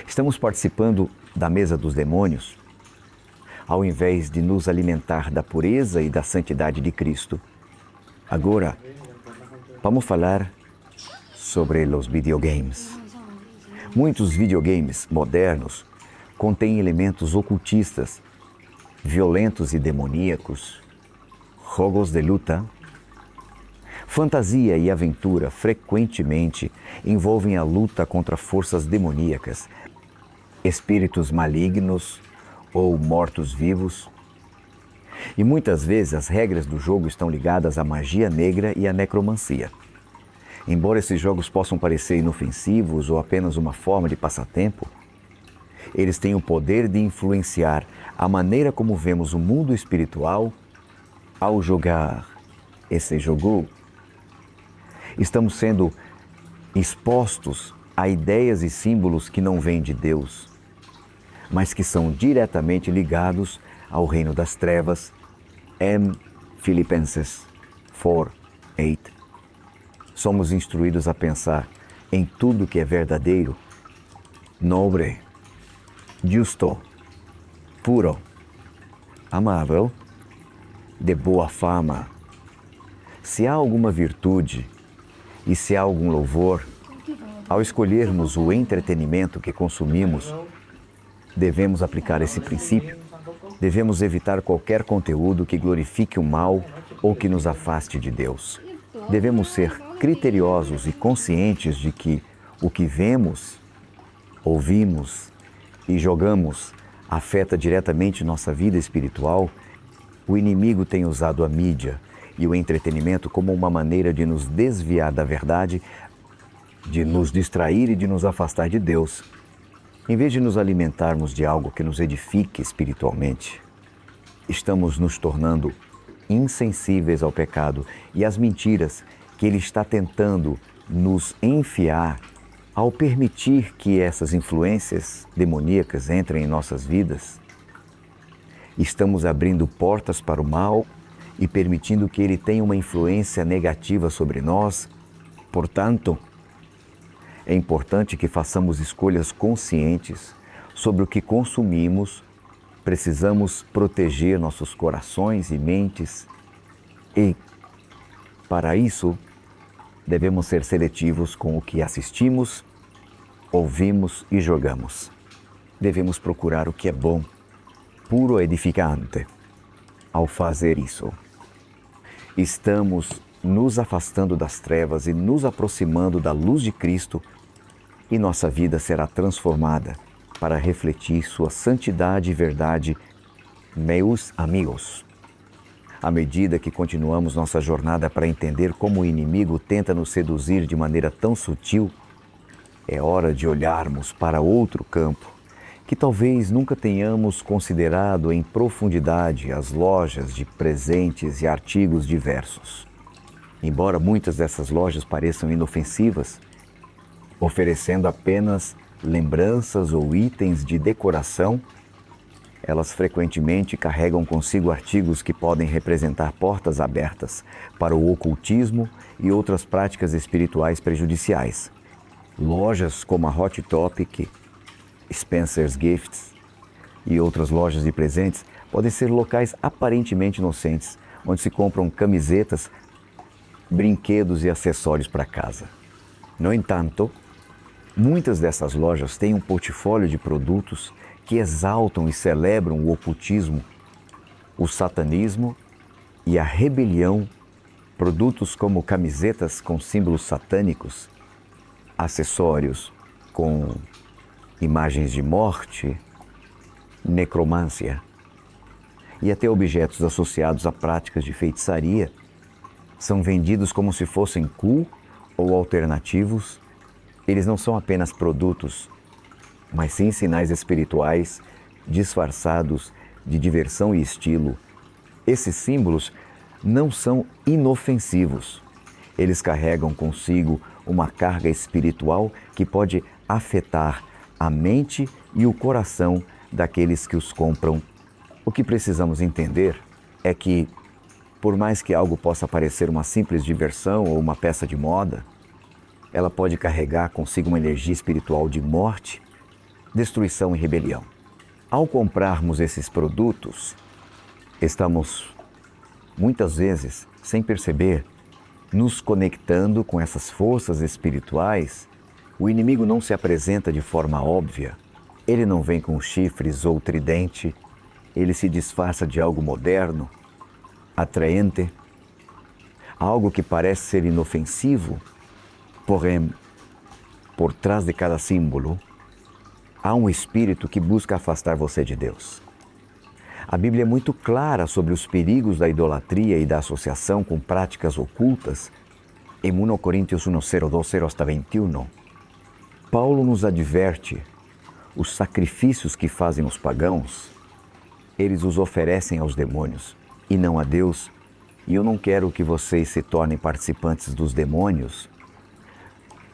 estamos participando da mesa dos demônios. Ao invés de nos alimentar da pureza e da santidade de Cristo. Agora, vamos falar sobre os videogames. Muitos videogames modernos contêm elementos ocultistas, violentos e demoníacos, jogos de luta. Fantasia e aventura frequentemente envolvem a luta contra forças demoníacas, espíritos malignos ou mortos-vivos. E muitas vezes as regras do jogo estão ligadas à magia negra e à necromancia. Embora esses jogos possam parecer inofensivos ou apenas uma forma de passatempo, eles têm o poder de influenciar a maneira como vemos o mundo espiritual. Ao jogar esse jogo, estamos sendo expostos a ideias e símbolos que não vêm de Deus, mas que são diretamente ligados ao reino das trevas. Em Filipenses 4:8, somos instruídos a pensar em tudo que é verdadeiro, nobre, justo, puro, amável, de boa fama. Se há alguma virtude e se há algum louvor, Ao escolhermos o entretenimento que consumimos, devemos aplicar esse princípio. Devemos evitar qualquer conteúdo que glorifique o mal ou que nos afaste de Deus. Devemos ser criteriosos e conscientes de que o que vemos, ouvimos e jogamos afeta diretamente nossa vida espiritual. O inimigo tem usado a mídia e o entretenimento como uma maneira de nos desviar da verdade, de nos distrair e de nos afastar de Deus. Em vez de nos alimentarmos de algo que nos edifique espiritualmente, estamos nos tornando insensíveis ao pecado e às mentiras que ele está tentando nos enfiar ao permitir que essas influências demoníacas entrem em nossas vidas. Estamos abrindo portas para o mal e permitindo que ele tenha uma influência negativa sobre nós. Portanto, é importante que façamos escolhas conscientes sobre o que consumimos. Precisamos proteger nossos corações e mentes e, para isso, devemos ser seletivos com o que assistimos, ouvimos e jogamos. Devemos procurar o que é bom, puro e edificante. Ao fazer isso, estamos nos afastando das trevas e nos aproximando da luz de Cristo, e nossa vida será transformada para refletir sua santidade e verdade. Meus amigos, à medida que continuamos nossa jornada para entender como o inimigo tenta nos seduzir de maneira tão sutil, é hora de olharmos para outro campo, que talvez nunca tenhamos considerado em profundidade: as lojas de presentes e artigos diversos. Embora muitas dessas lojas pareçam inofensivas, oferecendo apenas lembranças ou itens de decoração, elas frequentemente carregam consigo artigos que podem representar portas abertas para o ocultismo e outras práticas espirituais prejudiciais. Lojas como a Hot Topic, Spencer's Gifts e outras lojas de presentes podem ser locais aparentemente inocentes, onde se compram camisetas, brinquedos e acessórios para casa. No entanto, muitas dessas lojas têm um portfólio de produtos que exaltam e celebram o ocultismo, o satanismo e a rebelião. Produtos como camisetas com símbolos satânicos, acessórios com imagens de morte, necromância e até objetos associados a práticas de feitiçaria são vendidos como se fossem cool ou alternativos. Eles não são apenas produtos, mas sim sinais espirituais disfarçados de diversão e estilo. Esses símbolos não são inofensivos. Eles carregam consigo uma carga espiritual que pode afetar a mente e o coração daqueles que os compram. O que precisamos entender é que, por mais que algo possa parecer uma simples diversão ou uma peça de moda, ela pode carregar consigo uma energia espiritual de morte, destruição e rebelião. Ao comprarmos esses produtos, estamos, muitas vezes, sem perceber, nos conectando com essas forças espirituais. O inimigo não se apresenta de forma óbvia. Ele não vem com chifres ou tridente. Ele se disfarça de algo moderno, atraente, algo que parece ser inofensivo. Porém, por trás de cada símbolo, há um espírito que busca afastar você de Deus. A Bíblia é muito clara sobre os perigos da idolatria e da associação com práticas ocultas. Em 1 Coríntios 1:0-21, Paulo nos adverte: os sacrifícios que fazem os pagãos, eles os oferecem aos demônios e não a Deus. E eu não quero que vocês se tornem participantes dos demônios.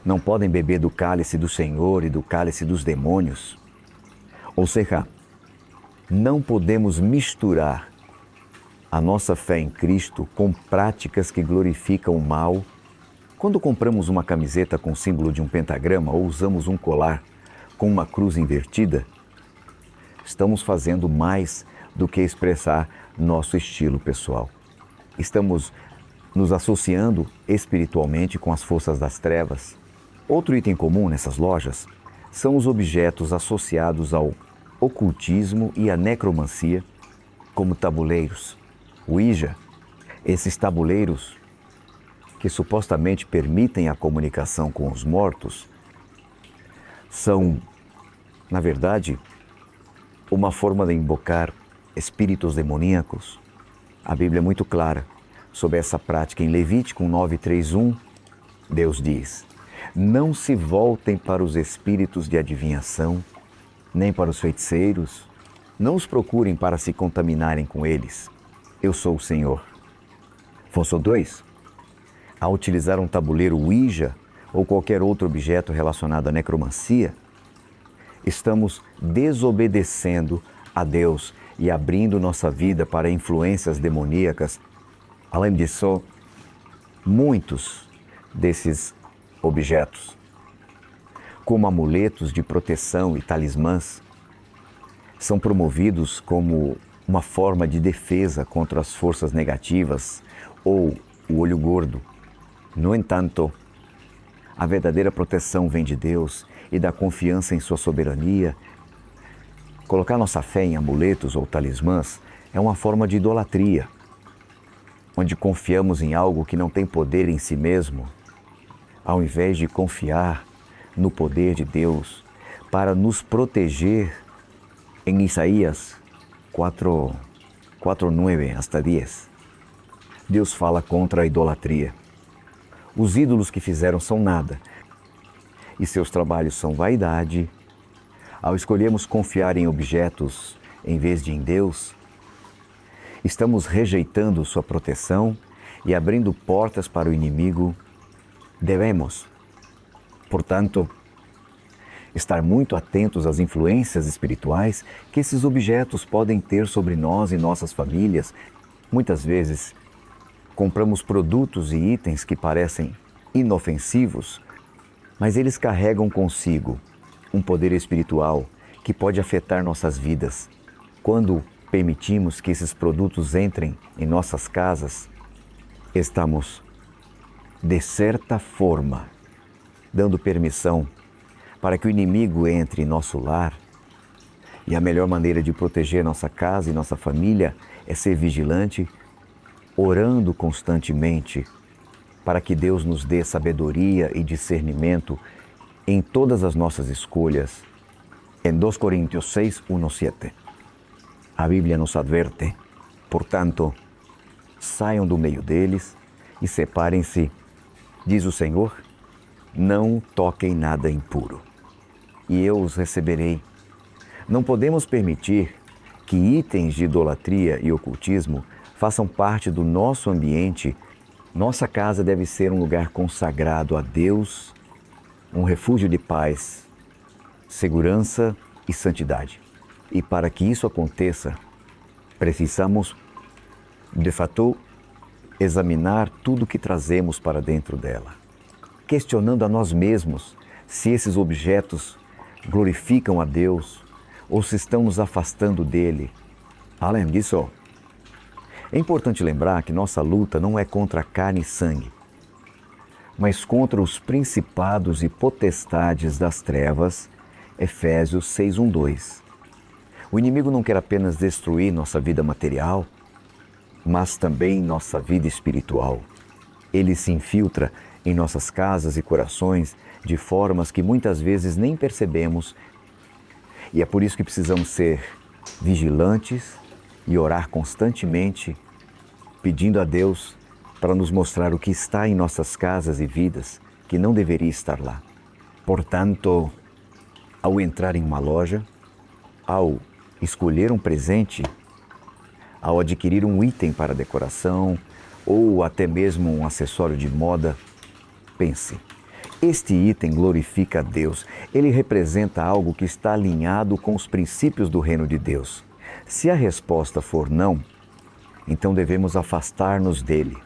Não podem beber do cálice do Senhor e do cálice dos demônios. Ou seja, não podemos misturar a nossa fé em Cristo com práticas que glorificam o mal. Quando compramos uma camiseta com o símbolo de um pentagrama ou usamos um colar com uma cruz invertida, estamos fazendo mais do que expressar nosso estilo pessoal. Estamos nos associando espiritualmente com as forças das trevas. Outro item comum nessas lojas são os objetos associados ao ocultismo e à necromancia, como tabuleiros, Ouija. Esses tabuleiros, que supostamente permitem a comunicação com os mortos, são, na verdade, uma forma de invocar espíritos demoníacos. A Bíblia é muito clara sobre essa prática. Em Levítico 9:3:1, Deus diz: não se voltem para os espíritos de adivinhação, nem para os feiticeiros. Não os procurem para se contaminarem com eles. Eu sou o Senhor. Fonso 2. Ao utilizar um tabuleiro Ouija ou qualquer outro objeto relacionado à necromancia, estamos desobedecendo a Deus e abrindo nossa vida para influências demoníacas. Além disso, muitos desses objetos, como amuletos de proteção e talismãs, são promovidos como uma forma de defesa contra as forças negativas ou o olho gordo. No entanto, a verdadeira proteção vem de Deus e da confiança em sua soberania. Colocar nossa fé em amuletos ou talismãs é uma forma de idolatria, onde confiamos em algo que não tem poder em si mesmo, ao invés de confiar no poder de Deus para nos proteger. Em Isaías 4:9-10, Deus fala contra a idolatria. Os ídolos que fizeram são nada, e seus trabalhos são vaidade. Ao escolhermos confiar em objetos em vez de em Deus, estamos rejeitando sua proteção e abrindo portas para o inimigo. Devemos, portanto, estar muito atentos às influências espirituais que esses objetos podem ter sobre nós e nossas famílias. Muitas vezes, compramos produtos e itens que parecem inofensivos, mas eles carregam consigo um poder espiritual que pode afetar nossas vidas. Quando permitimos que esses produtos entrem em nossas casas, estamos, de certa forma, dando permissão para que o inimigo entre em nosso lar. E a melhor maneira de proteger nossa casa e nossa família é ser vigilante, orando constantemente para que Deus nos dê sabedoria e discernimento em todas as nossas escolhas. Em 2 Coríntios 6:1-7, a Bíblia nos adverte: portanto, saiam do meio deles e separem-se, diz o Senhor, não toquem nada impuro, e eu os receberei. Não podemos permitir que itens de idolatria e ocultismo façam parte do nosso ambiente. Nossa casa deve ser um lugar consagrado a Deus, um refúgio de paz, segurança e santidade. E para que isso aconteça, precisamos, de fato, examinar tudo que trazemos para dentro dela, questionando a nós mesmos se esses objetos glorificam a Deus ou se estão nos afastando dele. Além disso, é importante lembrar que nossa luta não é contra carne e sangue, mas contra os principados e potestades das trevas, Efésios 6:1-2. O inimigo não quer apenas destruir nossa vida material, mas também nossa vida espiritual. Ele se infiltra em nossas casas e corações de formas que muitas vezes nem percebemos. E é por isso que precisamos ser vigilantes e orar constantemente, pedindo a Deus para nos mostrar o que está em nossas casas e vidas que não deveria estar lá. Portanto, ao entrar em uma loja, ao escolher um presente, ao adquirir um item para decoração ou até mesmo um acessório de moda, pense: este item glorifica a Deus, ele representa algo que está alinhado com os princípios do reino de Deus. Se a resposta for não, então devemos afastar-nos dele.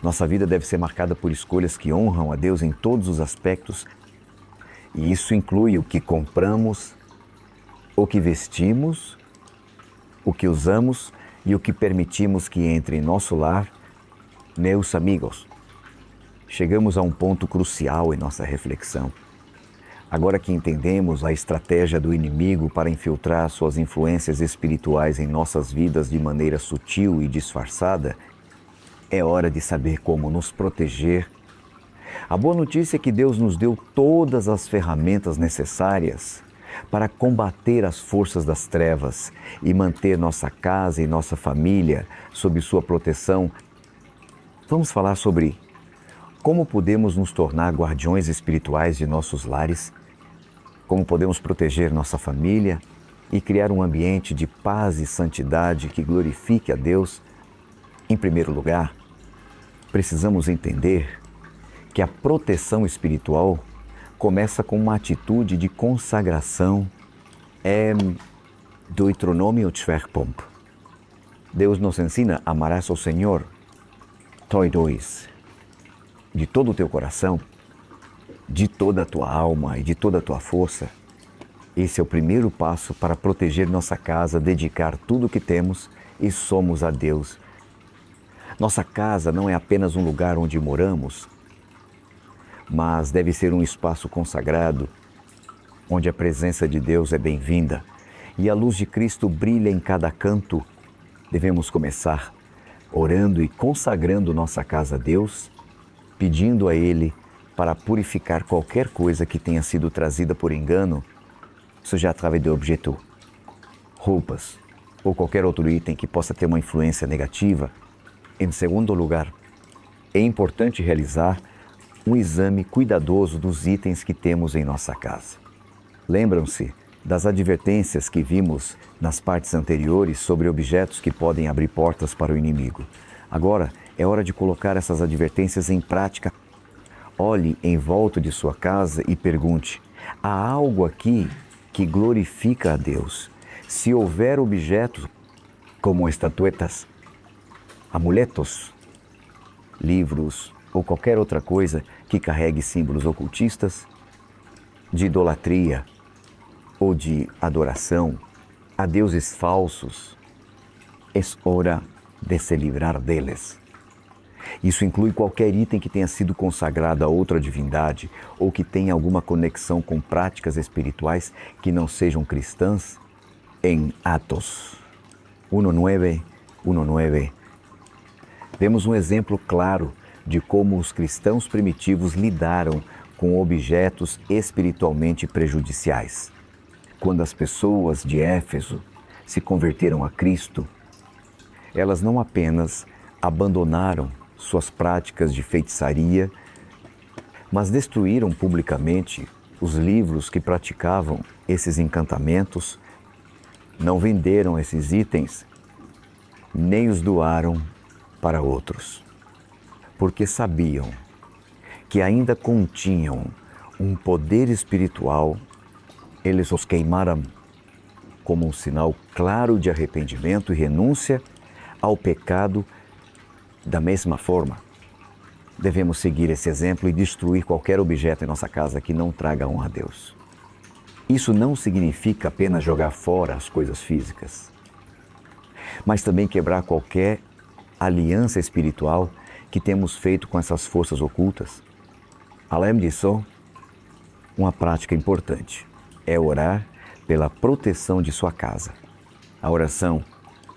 Nossa vida deve ser marcada por escolhas que honram a Deus em todos os aspectos, e isso inclui o que compramos, o que vestimos, o que usamos e o que permitimos que entre em nosso lar. Meus amigos, chegamos a um ponto crucial em nossa reflexão. Agora que entendemos a estratégia do inimigo para infiltrar suas influências espirituais em nossas vidas de maneira sutil e disfarçada, é hora de saber como nos proteger. A boa notícia é que Deus nos deu todas as ferramentas necessárias para combater as forças das trevas e manter nossa casa e nossa família sob sua proteção. Vamos falar sobre como podemos nos tornar guardiões espirituais de nossos lares, como podemos proteger nossa família e criar um ambiente de paz e santidade que glorifique a Deus. Em primeiro lugar, precisamos entender que a proteção espiritual começa com uma atitude de consagração. É Deuteronômio 12. Deus nos ensina: amarás ao Senhor, toi dois, de todo o teu coração, de toda a tua alma e de toda a tua força. Esse é o primeiro passo para proteger nossa casa, dedicar tudo o que temos e somos a Deus. Nossa casa não é apenas um lugar onde moramos, mas deve ser um espaço consagrado, onde a presença de Deus é bem-vinda e a luz de Cristo brilha em cada canto. Devemos começar orando e consagrando nossa casa a Deus, pedindo a Ele para purificar qualquer coisa que tenha sido trazida por engano, seja através de objetos, roupas ou qualquer outro item que possa ter uma influência negativa. Em segundo lugar, é importante realizar um exame cuidadoso dos itens que temos em nossa casa. Lembram-se das advertências que vimos nas partes anteriores sobre objetos que podem abrir portas para o inimigo. Agora é hora de colocar essas advertências em prática. Olhe em volta de sua casa e pergunte: há algo aqui que glorifica a Deus? Se houver objetos como estatuetas, amuletos, livros ou qualquer outra coisa que carregue símbolos ocultistas, de idolatria ou de adoração a deuses falsos, é hora de se livrar deles. Isso inclui qualquer item que tenha sido consagrado a outra divindade ou que tenha alguma conexão com práticas espirituais que não sejam cristãs. Em Atos 1:9, vemos um exemplo claro de como os cristãos primitivos lidaram com objetos espiritualmente prejudiciais. Quando as pessoas de Éfeso se converteram a Cristo, elas não apenas abandonaram suas práticas de feitiçaria, mas destruíram publicamente os livros que praticavam esses encantamentos, não venderam esses itens, nem os doaram para outros, porque sabiam que ainda continham um poder espiritual. Eles os queimaram como um sinal claro de arrependimento e renúncia ao pecado. Da mesma forma, devemos seguir esse exemplo e destruir qualquer objeto em nossa casa que não traga honra a Deus. Isso não significa apenas jogar fora as coisas físicas, mas também quebrar qualquer aliança espiritual que temos feito com essas forças ocultas. Além disso, uma prática importante é orar pela proteção de sua casa. A oração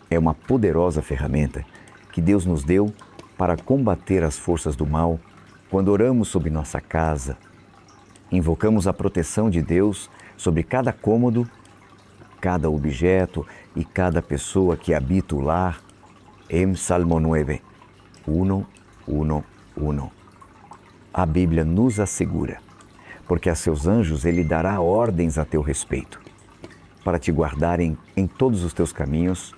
é uma poderosa ferramenta que Deus nos deu para combater as forças do mal. Quando oramos sobre nossa casa, invocamos a proteção de Deus sobre cada cômodo, cada objeto e cada pessoa que habita o lar. Em Salmo 9, 1:1. A Bíblia nos assegura, porque a seus anjos Ele dará ordens a teu respeito, para te guardarem em todos os teus caminhos.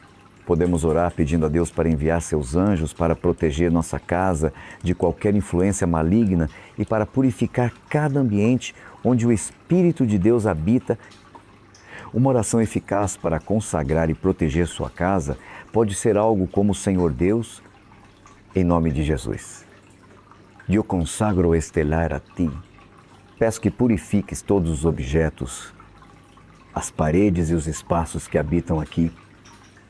Podemos orar pedindo a Deus para enviar seus anjos para proteger nossa casa de qualquer influência maligna e para purificar cada ambiente onde o Espírito de Deus habita. Uma oração eficaz para consagrar e proteger sua casa pode ser algo como: Senhor Deus, em nome de Jesus, eu consagro este lar a Ti. Peço que purifiques todos os objetos, as paredes e os espaços que habitam aqui.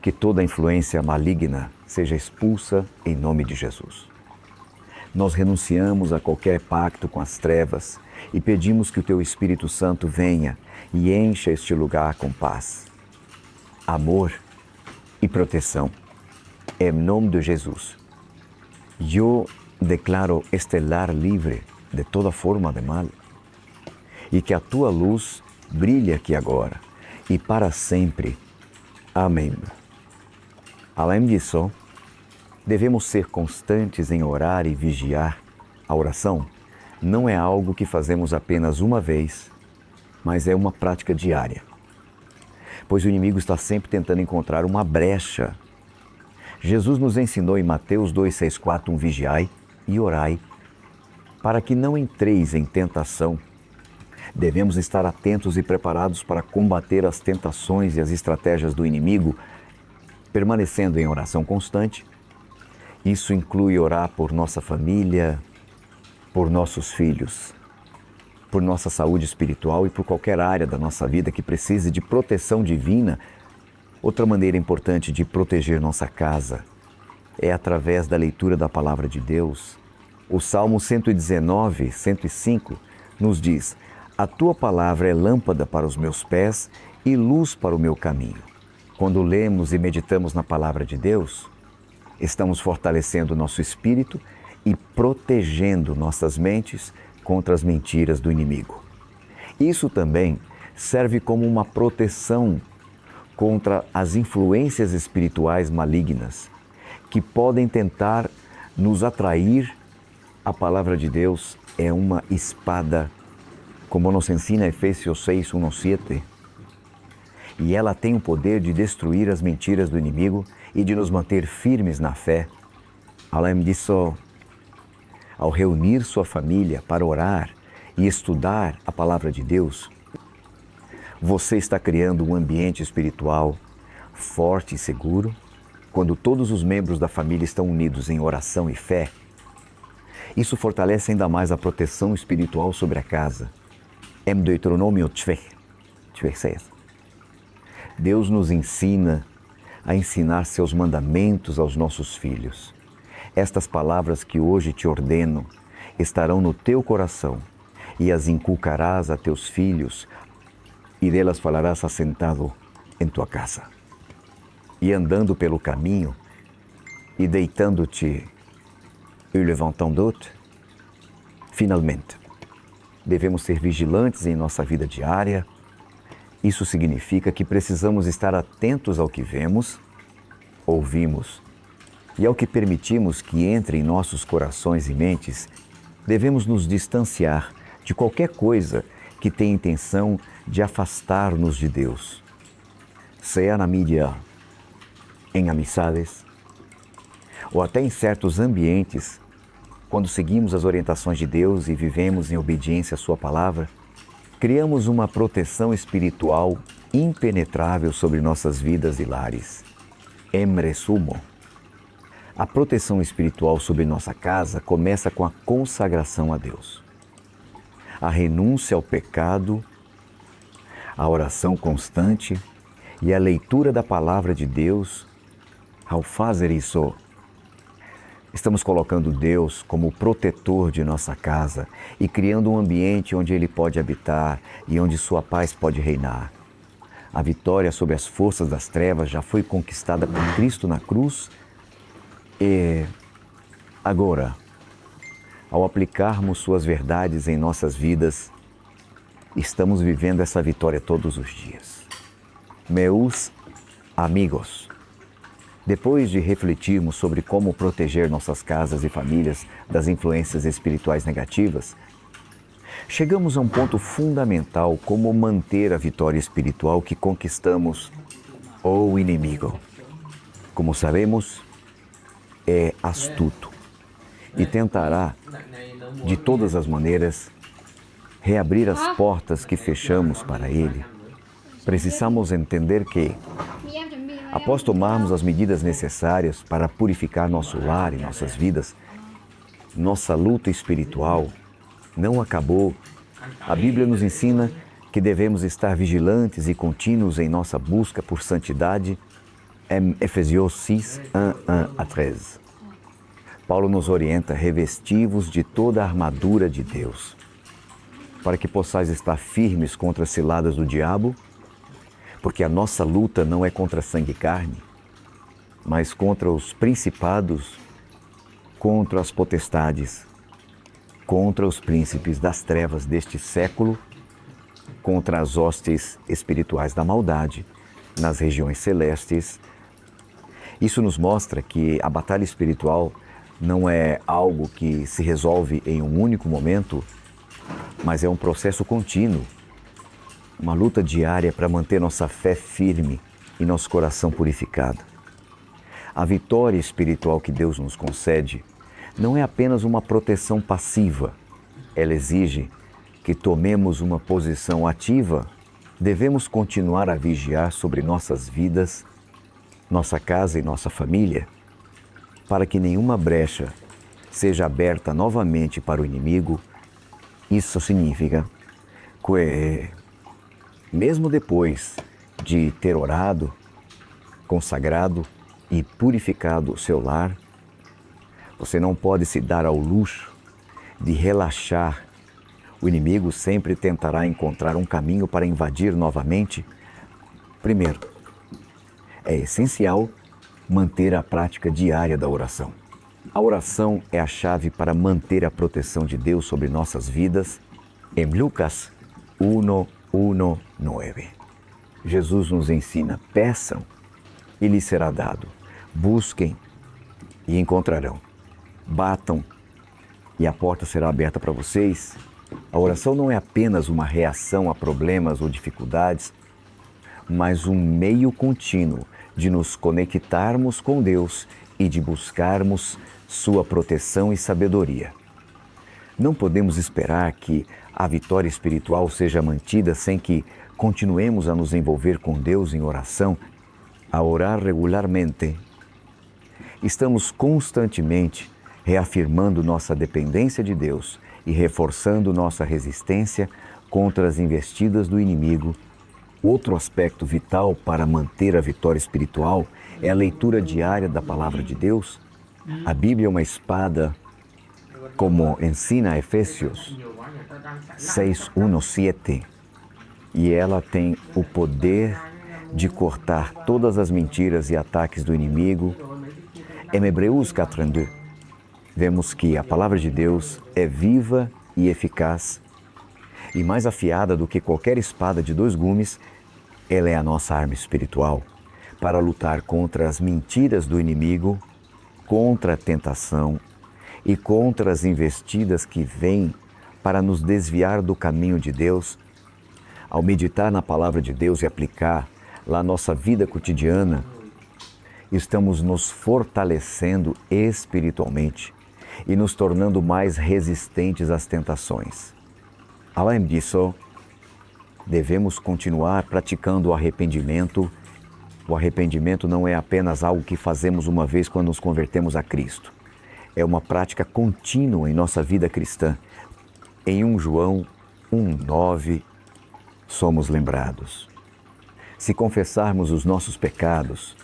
Que toda influência maligna seja expulsa em nome de Jesus. Nós renunciamos a qualquer pacto com as trevas e pedimos que o Teu Espírito Santo venha e encha este lugar com paz, amor e proteção. Em nome de Jesus, eu declaro este lar livre de toda forma de mal e que a Tua luz brilhe aqui agora e para sempre. Amém. Além disso, devemos ser constantes em orar e vigiar. A oração não é algo que fazemos apenas uma vez, mas é uma prática diária. Pois o inimigo está sempre tentando encontrar uma brecha. Jesus nos ensinou em Mateus 2,6,4, vigiai e orai, para que não entreis em tentação. Devemos estar atentos e preparados para combater as tentações e as estratégias do inimigo, permanecendo em oração constante. Isso inclui orar por nossa família, por nossos filhos, por nossa saúde espiritual e por qualquer área da nossa vida que precise de proteção divina. Outra maneira importante de proteger nossa casa é através da leitura da Palavra de Deus. O Salmo 119, 105 nos diz: a Tua palavra é lâmpada para os meus pés e luz para o meu caminho. Quando lemos e meditamos na Palavra de Deus, estamos fortalecendo nosso espírito e protegendo nossas mentes contra as mentiras do inimigo. Isso também serve como uma proteção contra as influências espirituais malignas que podem tentar nos atrair. A palavra de Deus é uma espada, como nos ensina Efésios 6, 1, 7. E ela tem o poder de destruir as mentiras do inimigo e de nos manter firmes na fé. Além disso, ao reunir sua família para orar e estudar a palavra de Deus, você está criando um ambiente espiritual forte e seguro. Quando todos os membros da família estão unidos em oração e fé, isso fortalece ainda mais a proteção espiritual sobre a casa. Em Deuteronômio 6, Deus nos ensina a ensinar seus mandamentos aos nossos filhos. Estas palavras que hoje te ordeno estarão no teu coração e as inculcarás a teus filhos e delas falarás assentado em tua casa. E andando pelo caminho e deitando-te e levantando-te, finalmente, devemos ser vigilantes em nossa vida diária. Isso significa que precisamos estar atentos ao que vemos, ouvimos e ao que permitimos que entre em nossos corações e mentes. Devemos nos distanciar de qualquer coisa que tenha intenção de afastar-nos de Deus, seja na mídia, em amizades ou até em certos ambientes. Quando seguimos as orientações de Deus e vivemos em obediência à Sua palavra, criamos uma proteção espiritual impenetrável sobre nossas vidas e lares. Em resumo, a proteção espiritual sobre nossa casa começa com a consagração a Deus, a renúncia ao pecado, a oração constante e a leitura da palavra de Deus. Ao fazer isso, estamos colocando Deus como protetor de nossa casa e criando um ambiente onde Ele pode habitar e onde Sua paz pode reinar. A vitória sobre as forças das trevas já foi conquistada por Cristo na cruz e agora, ao aplicarmos Suas verdades em nossas vidas, estamos vivendo essa vitória todos os dias. Meus amigos, depois de refletirmos sobre como proteger nossas casas e famílias das influências espirituais negativas, chegamos a um ponto fundamental: como manter a vitória espiritual que conquistamos o inimigo. Como sabemos, é astuto e tentará, de todas as maneiras, reabrir as portas que fechamos para ele. Precisamos entender que, após tomarmos as medidas necessárias para purificar nosso lar e nossas vidas, nossa luta espiritual não acabou. A Bíblia nos ensina que devemos estar vigilantes e contínuos em nossa busca por santidade, em Efésios 6, 1 a 13. Paulo nos orienta: revesti-vos de toda a armadura de Deus, para que possais estar firmes contra as ciladas do diabo, porque a nossa luta não é contra sangue e carne, mas contra os principados, contra as potestades, contra os príncipes das trevas deste século, contra as hostes espirituais da maldade nas regiões celestes. Isso nos mostra que a batalha espiritual não é algo que se resolve em um único momento, mas é um processo contínuo, uma luta diária para manter nossa fé firme e nosso coração purificado. A vitória espiritual que Deus nos concede não é apenas uma proteção passiva, ela exige que tomemos uma posição ativa. Devemos continuar a vigiar sobre nossas vidas, nossa casa e nossa família, para que nenhuma brecha seja aberta novamente para o inimigo. Isso significa que, mesmo depois de ter orado, consagrado e purificado o seu lar, você não pode se dar ao luxo de relaxar. O inimigo sempre tentará encontrar um caminho para invadir novamente. Primeiro, é essencial manter a prática diária da oração. A oração é a chave para manter a proteção de Deus sobre nossas vidas. Em Lucas 1:9, Jesus nos ensina: peçam e lhes será dado, busquem e encontrarão, batam e a porta será aberta para vocês. A oração não é apenas uma reação a problemas ou dificuldades, mas um meio contínuo de nos conectarmos com Deus e de buscarmos sua proteção e sabedoria. Não podemos esperar que a vitória espiritual seja mantida sem que continuemos a nos envolver com Deus em oração, a orar regularmente. Estamos constantemente reafirmando nossa dependência de Deus e reforçando nossa resistência contra as investidas do inimigo. Outro aspecto vital para manter a vitória espiritual é a leitura diária da Palavra de Deus. A Bíblia é uma espada, como ensina Efésios 6:1-7, e ela tem o poder de cortar todas as mentiras e ataques do inimigo. Em Hebreus 4:2, vemos que a Palavra de Deus é viva e eficaz, e mais afiada do que qualquer espada de 2 gumes. Ela é a nossa arma espiritual para lutar contra as mentiras do inimigo, contra a tentação e contra as investidas que vêm para nos desviar do caminho de Deus. Ao meditar na Palavra de Deus e aplicar lá nossa vida cotidiana, estamos nos fortalecendo espiritualmente e nos tornando mais resistentes às tentações. Além disso, devemos continuar praticando o arrependimento. O arrependimento não é apenas algo que fazemos uma vez quando nos convertemos a Cristo. É uma prática contínua em nossa vida cristã. Em 1 João 1:9, somos lembrados: se confessarmos os nossos pecados,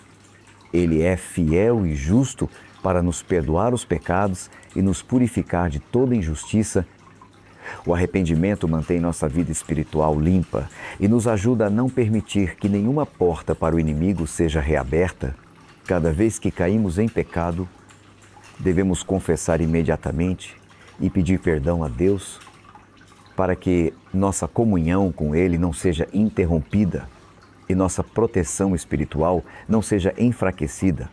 Ele é fiel e justo para nos perdoar os pecados e nos purificar de toda injustiça. O arrependimento mantém nossa vida espiritual limpa e nos ajuda a não permitir que nenhuma porta para o inimigo seja reaberta. Cada vez que caímos em pecado, devemos confessar imediatamente e pedir perdão a Deus para que nossa comunhão com Ele não seja interrompida e nossa proteção espiritual não seja enfraquecida.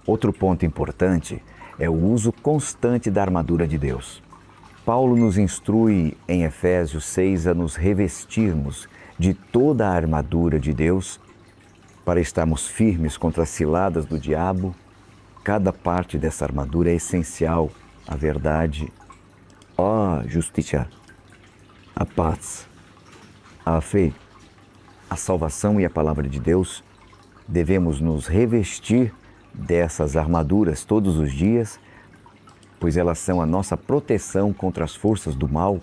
Outro ponto importante é o uso constante da armadura de Deus. Paulo nos instrui em Efésios 6 a nos revestirmos de toda a armadura de Deus para estarmos firmes contra as ciladas do diabo. Cada parte dessa armadura é essencial: a verdade, a justiça, a paz, a fé, a salvação e a palavra de Deus. Devemos nos revestir dessas armaduras todos os dias, pois elas são a nossa proteção contra as forças do mal.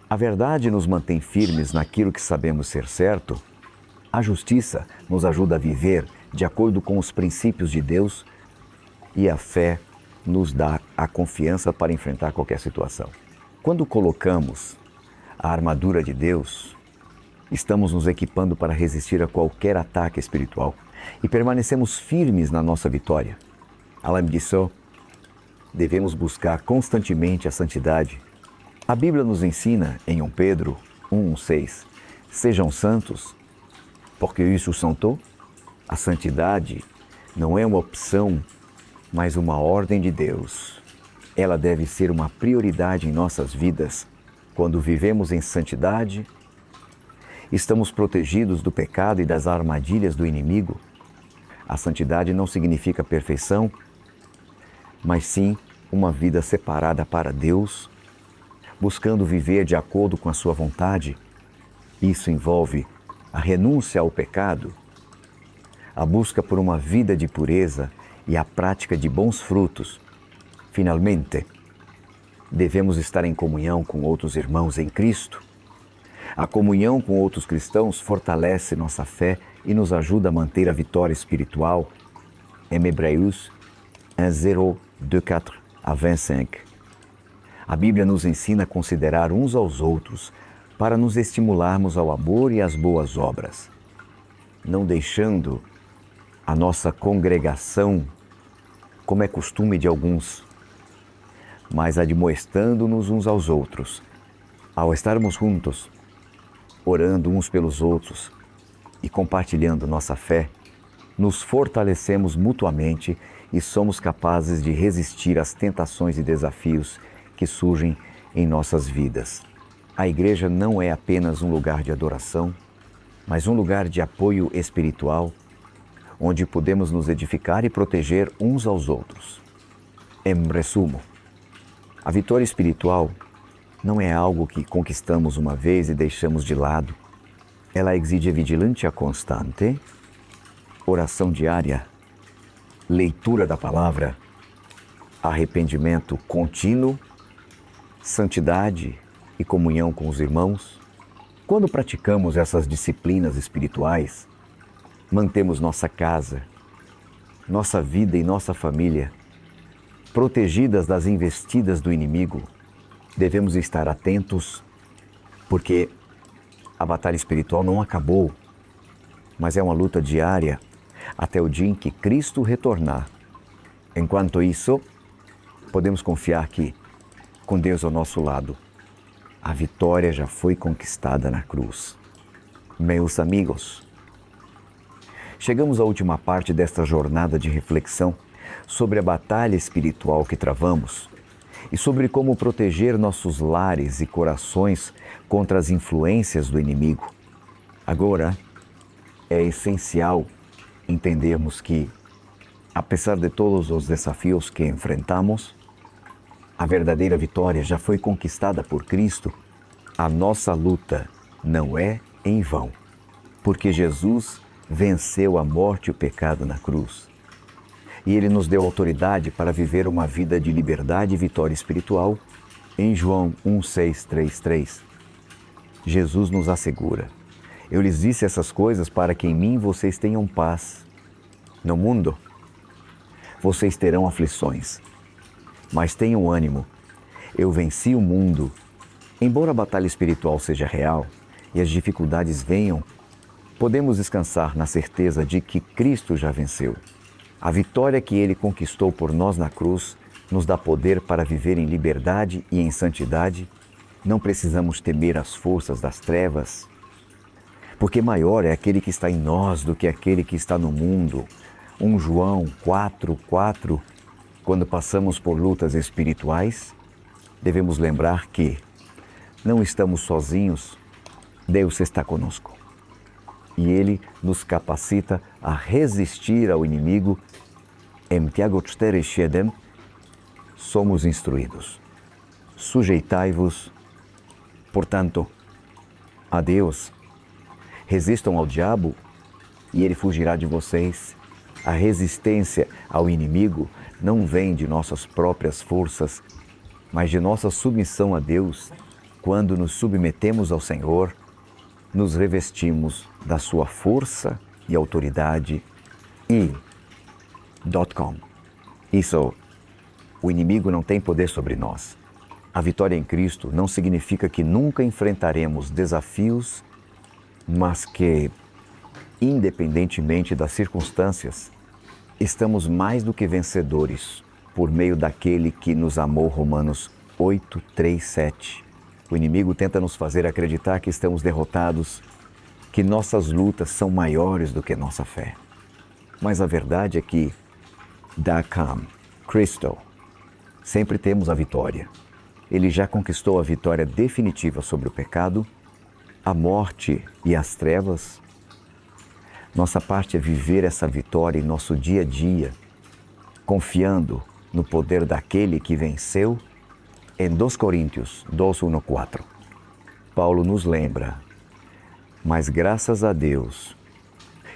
A verdade nos mantém firmes naquilo que sabemos ser certo. A justiça nos ajuda a viver de acordo com os princípios de Deus. E a fé nos dá a confiança para enfrentar qualquer situação. Quando colocamos a armadura de Deus, estamos nos equipando para resistir a qualquer ataque espiritual e permanecemos firmes na nossa vitória. Além disso, devemos buscar constantemente a santidade. A Bíblia nos ensina em 1 Pedro 1:6, sejam santos, porque isso santo. A santidade não é uma opção, mas uma ordem de Deus. Ela deve ser uma prioridade em nossas vidas. Quando vivemos em santidade, estamos protegidos do pecado e das armadilhas do inimigo. A santidade não significa perfeição, mas sim uma vida separada para Deus, buscando viver de acordo com a sua vontade. Isso envolve a renúncia ao pecado, a busca por uma vida de pureza e a prática de bons frutos. Finalmente, devemos estar em comunhão com outros irmãos em Cristo. A comunhão com outros cristãos fortalece nossa fé e nos ajuda a manter a vitória espiritual. Em Hebreus 1:0, 2:4 a 25. A Bíblia nos ensina a considerar uns aos outros para nos estimularmos ao amor e às boas obras, não deixando a nossa congregação, como é costume de alguns, mas admoestando-nos uns aos outros. Ao estarmos juntos, orando uns pelos outros e compartilhando nossa fé, nos fortalecemos mutuamente e somos capazes de resistir às tentações e desafios que surgem em nossas vidas. A igreja não é apenas um lugar de adoração, mas um lugar de apoio espiritual, onde podemos nos edificar e proteger uns aos outros. Em resumo, a vitória espiritual não é algo que conquistamos uma vez e deixamos de lado. Ela exige vigilância constante, oração diária, leitura da palavra, arrependimento contínuo, santidade e comunhão com os irmãos. Quando praticamos essas disciplinas espirituais, mantemos nossa casa, nossa vida e nossa família protegidas das investidas do inimigo. Devemos estar atentos, porque a batalha espiritual não acabou, mas é uma luta diária até o dia em que Cristo retornar. Enquanto isso, podemos confiar que, com Deus ao nosso lado, a vitória já foi conquistada na cruz. Meus amigos, chegamos à última parte desta jornada de reflexão sobre a batalha espiritual que travamos e sobre como proteger nossos lares e corações contra as influências do inimigo. Agora, é essencial entendermos que, apesar de todos os desafios que enfrentamos, a verdadeira vitória já foi conquistada por Cristo. A nossa luta não é em vão, porque Jesus venceu a morte e o pecado na cruz. E Ele nos deu autoridade para viver uma vida de liberdade e vitória espiritual. Em João 1:6-3:3, Jesus nos assegura: eu lhes disse essas coisas para que em mim vocês tenham paz. No mundo, vocês terão aflições, mas tenham ânimo. Eu venci o mundo. Embora a batalha espiritual seja real e as dificuldades venham, podemos descansar na certeza de que Cristo já venceu. A vitória que Ele conquistou por nós na cruz nos dá poder para viver em liberdade e em santidade. Não precisamos temer as forças das trevas, porque maior é aquele que está em nós do que aquele que está no mundo. 1 João 4:4. Quando passamos por lutas espirituais, devemos lembrar que não estamos sozinhos, Deus está conosco. E Ele nos capacita a resistir ao inimigo. Em Tiago 4:7, somos instruídos: sujeitai-vos, portanto, a Deus. Resistam ao diabo e ele fugirá de vocês. A resistência ao inimigo não vem de nossas próprias forças, mas de nossa submissão a Deus. Quando nos submetemos ao Senhor, nos revestimos da sua força e autoridade. .com. Isso O inimigo não tem poder sobre nós. A vitória em Cristo não significa que nunca enfrentaremos desafios, mas que, independentemente das circunstâncias, estamos mais do que vencedores por meio daquele que nos amou. Romanos 8, 3, 7. O inimigo tenta nos fazer acreditar que estamos derrotados, que nossas lutas são maiores do que nossa fé. Mas a verdade é que, Dakam, Cristo, sempre temos a vitória. Ele já conquistou a vitória definitiva sobre o pecado, a morte e as trevas. Nossa parte é viver essa vitória em nosso dia a dia, confiando no poder daquele que venceu. Em 2 Coríntios 2, 1, 4, Paulo nos lembra: mas graças a Deus,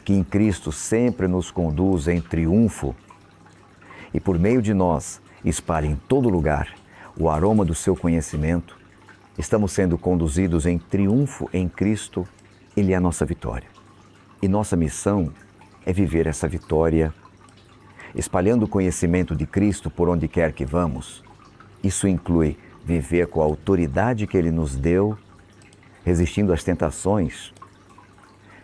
que em Cristo sempre nos conduz em triunfo e por meio de nós espalha em todo lugar o aroma do seu conhecimento, estamos sendo conduzidos em triunfo em Cristo. Ele é a nossa vitória. E nossa missão é viver essa vitória, espalhando o conhecimento de Cristo por onde quer que vamos. Isso inclui viver com a autoridade que Ele nos deu, resistindo às tentações,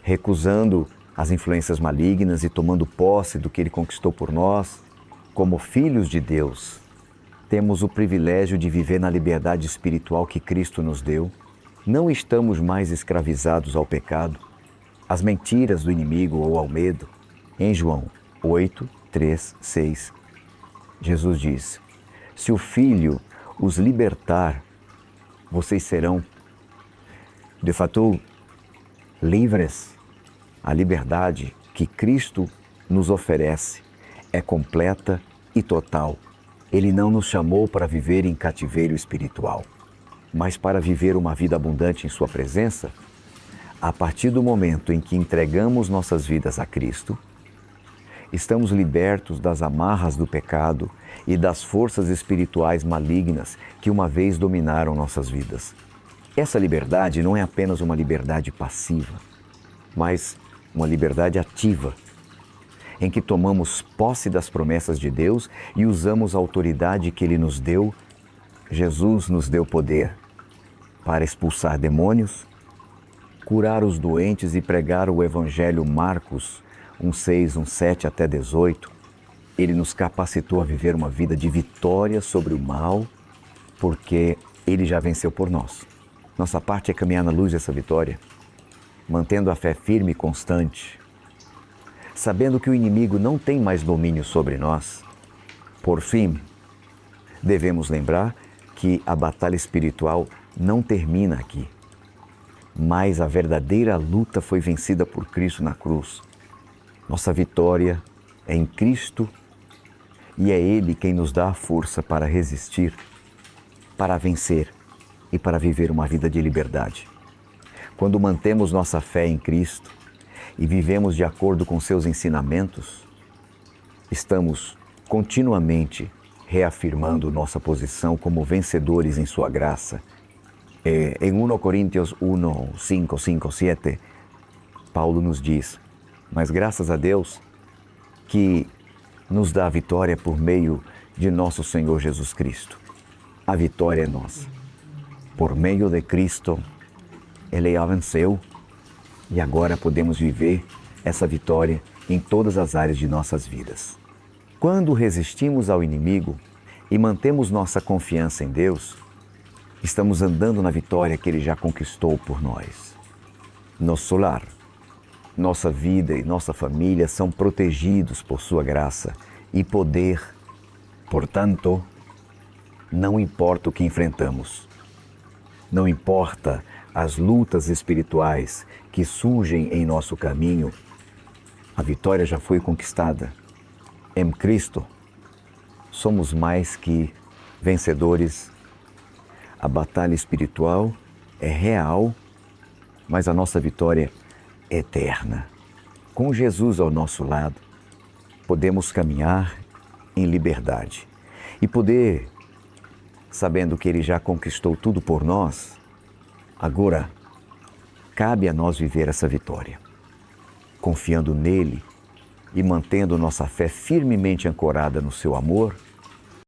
recusando as influências malignas e tomando posse do que Ele conquistou por nós. Como filhos de Deus, temos o privilégio de viver na liberdade espiritual que Cristo nos deu. Não estamos mais escravizados ao pecado, às mentiras do inimigo ou ao medo. Em João 8, 3, 6, Jesus diz: se o Filho os libertar, vocês serão, de fato, livres. A liberdade que Cristo nos oferece é completa e total. Ele não nos chamou para viver em cativeiro espiritual, mas para viver uma vida abundante em sua presença. A partir do momento em que entregamos nossas vidas a Cristo, estamos libertos das amarras do pecado e das forças espirituais malignas que uma vez dominaram nossas vidas. Essa liberdade não é apenas uma liberdade passiva, mas uma liberdade ativa, em que tomamos posse das promessas de Deus e usamos a autoridade que Ele nos deu. Jesus nos deu poder para expulsar demônios, curar os doentes e pregar o Evangelho. Marcos 1:6, 1:7 até 18. Ele nos capacitou a viver uma vida de vitória sobre o mal, porque Ele já venceu por nós. Nossa parte é caminhar na luz dessa vitória, mantendo a fé firme e constante, sabendo que o inimigo não tem mais domínio sobre nós. Por fim, devemos lembrar que a batalha espiritual não termina aqui, mas a verdadeira luta foi vencida por Cristo na cruz. Nossa vitória é em Cristo e é Ele quem nos dá a força para resistir, para vencer e para viver uma vida de liberdade. Quando mantemos nossa fé em Cristo e vivemos de acordo com seus ensinamentos, estamos continuamente reafirmando nossa posição como vencedores em sua graça. Em 1 Coríntios 1, 5, 5, 7, Paulo nos diz: mas graças a Deus que nos dá a vitória por meio de nosso Senhor Jesus Cristo. A vitória é nossa. Por meio de Cristo, Ele já venceu e agora podemos viver essa vitória em todas as áreas de nossas vidas. Quando resistimos ao inimigo e mantemos nossa confiança em Deus, estamos andando na vitória que Ele já conquistou por nós. Nosso lar, nossa vida e nossa família são protegidos por sua graça e poder. Portanto, não importa o que enfrentamos, não importa as lutas espirituais que surgem em nosso caminho, a vitória já foi conquistada. Em Cristo, somos mais que vencedores. A batalha espiritual é real, mas a nossa vitória é eterna. Com Jesus ao nosso lado, podemos caminhar em liberdade e poder, sabendo que Ele já conquistou tudo por nós, agora cabe a nós viver essa vitória, confiando nele e mantendo nossa fé firmemente ancorada no seu amor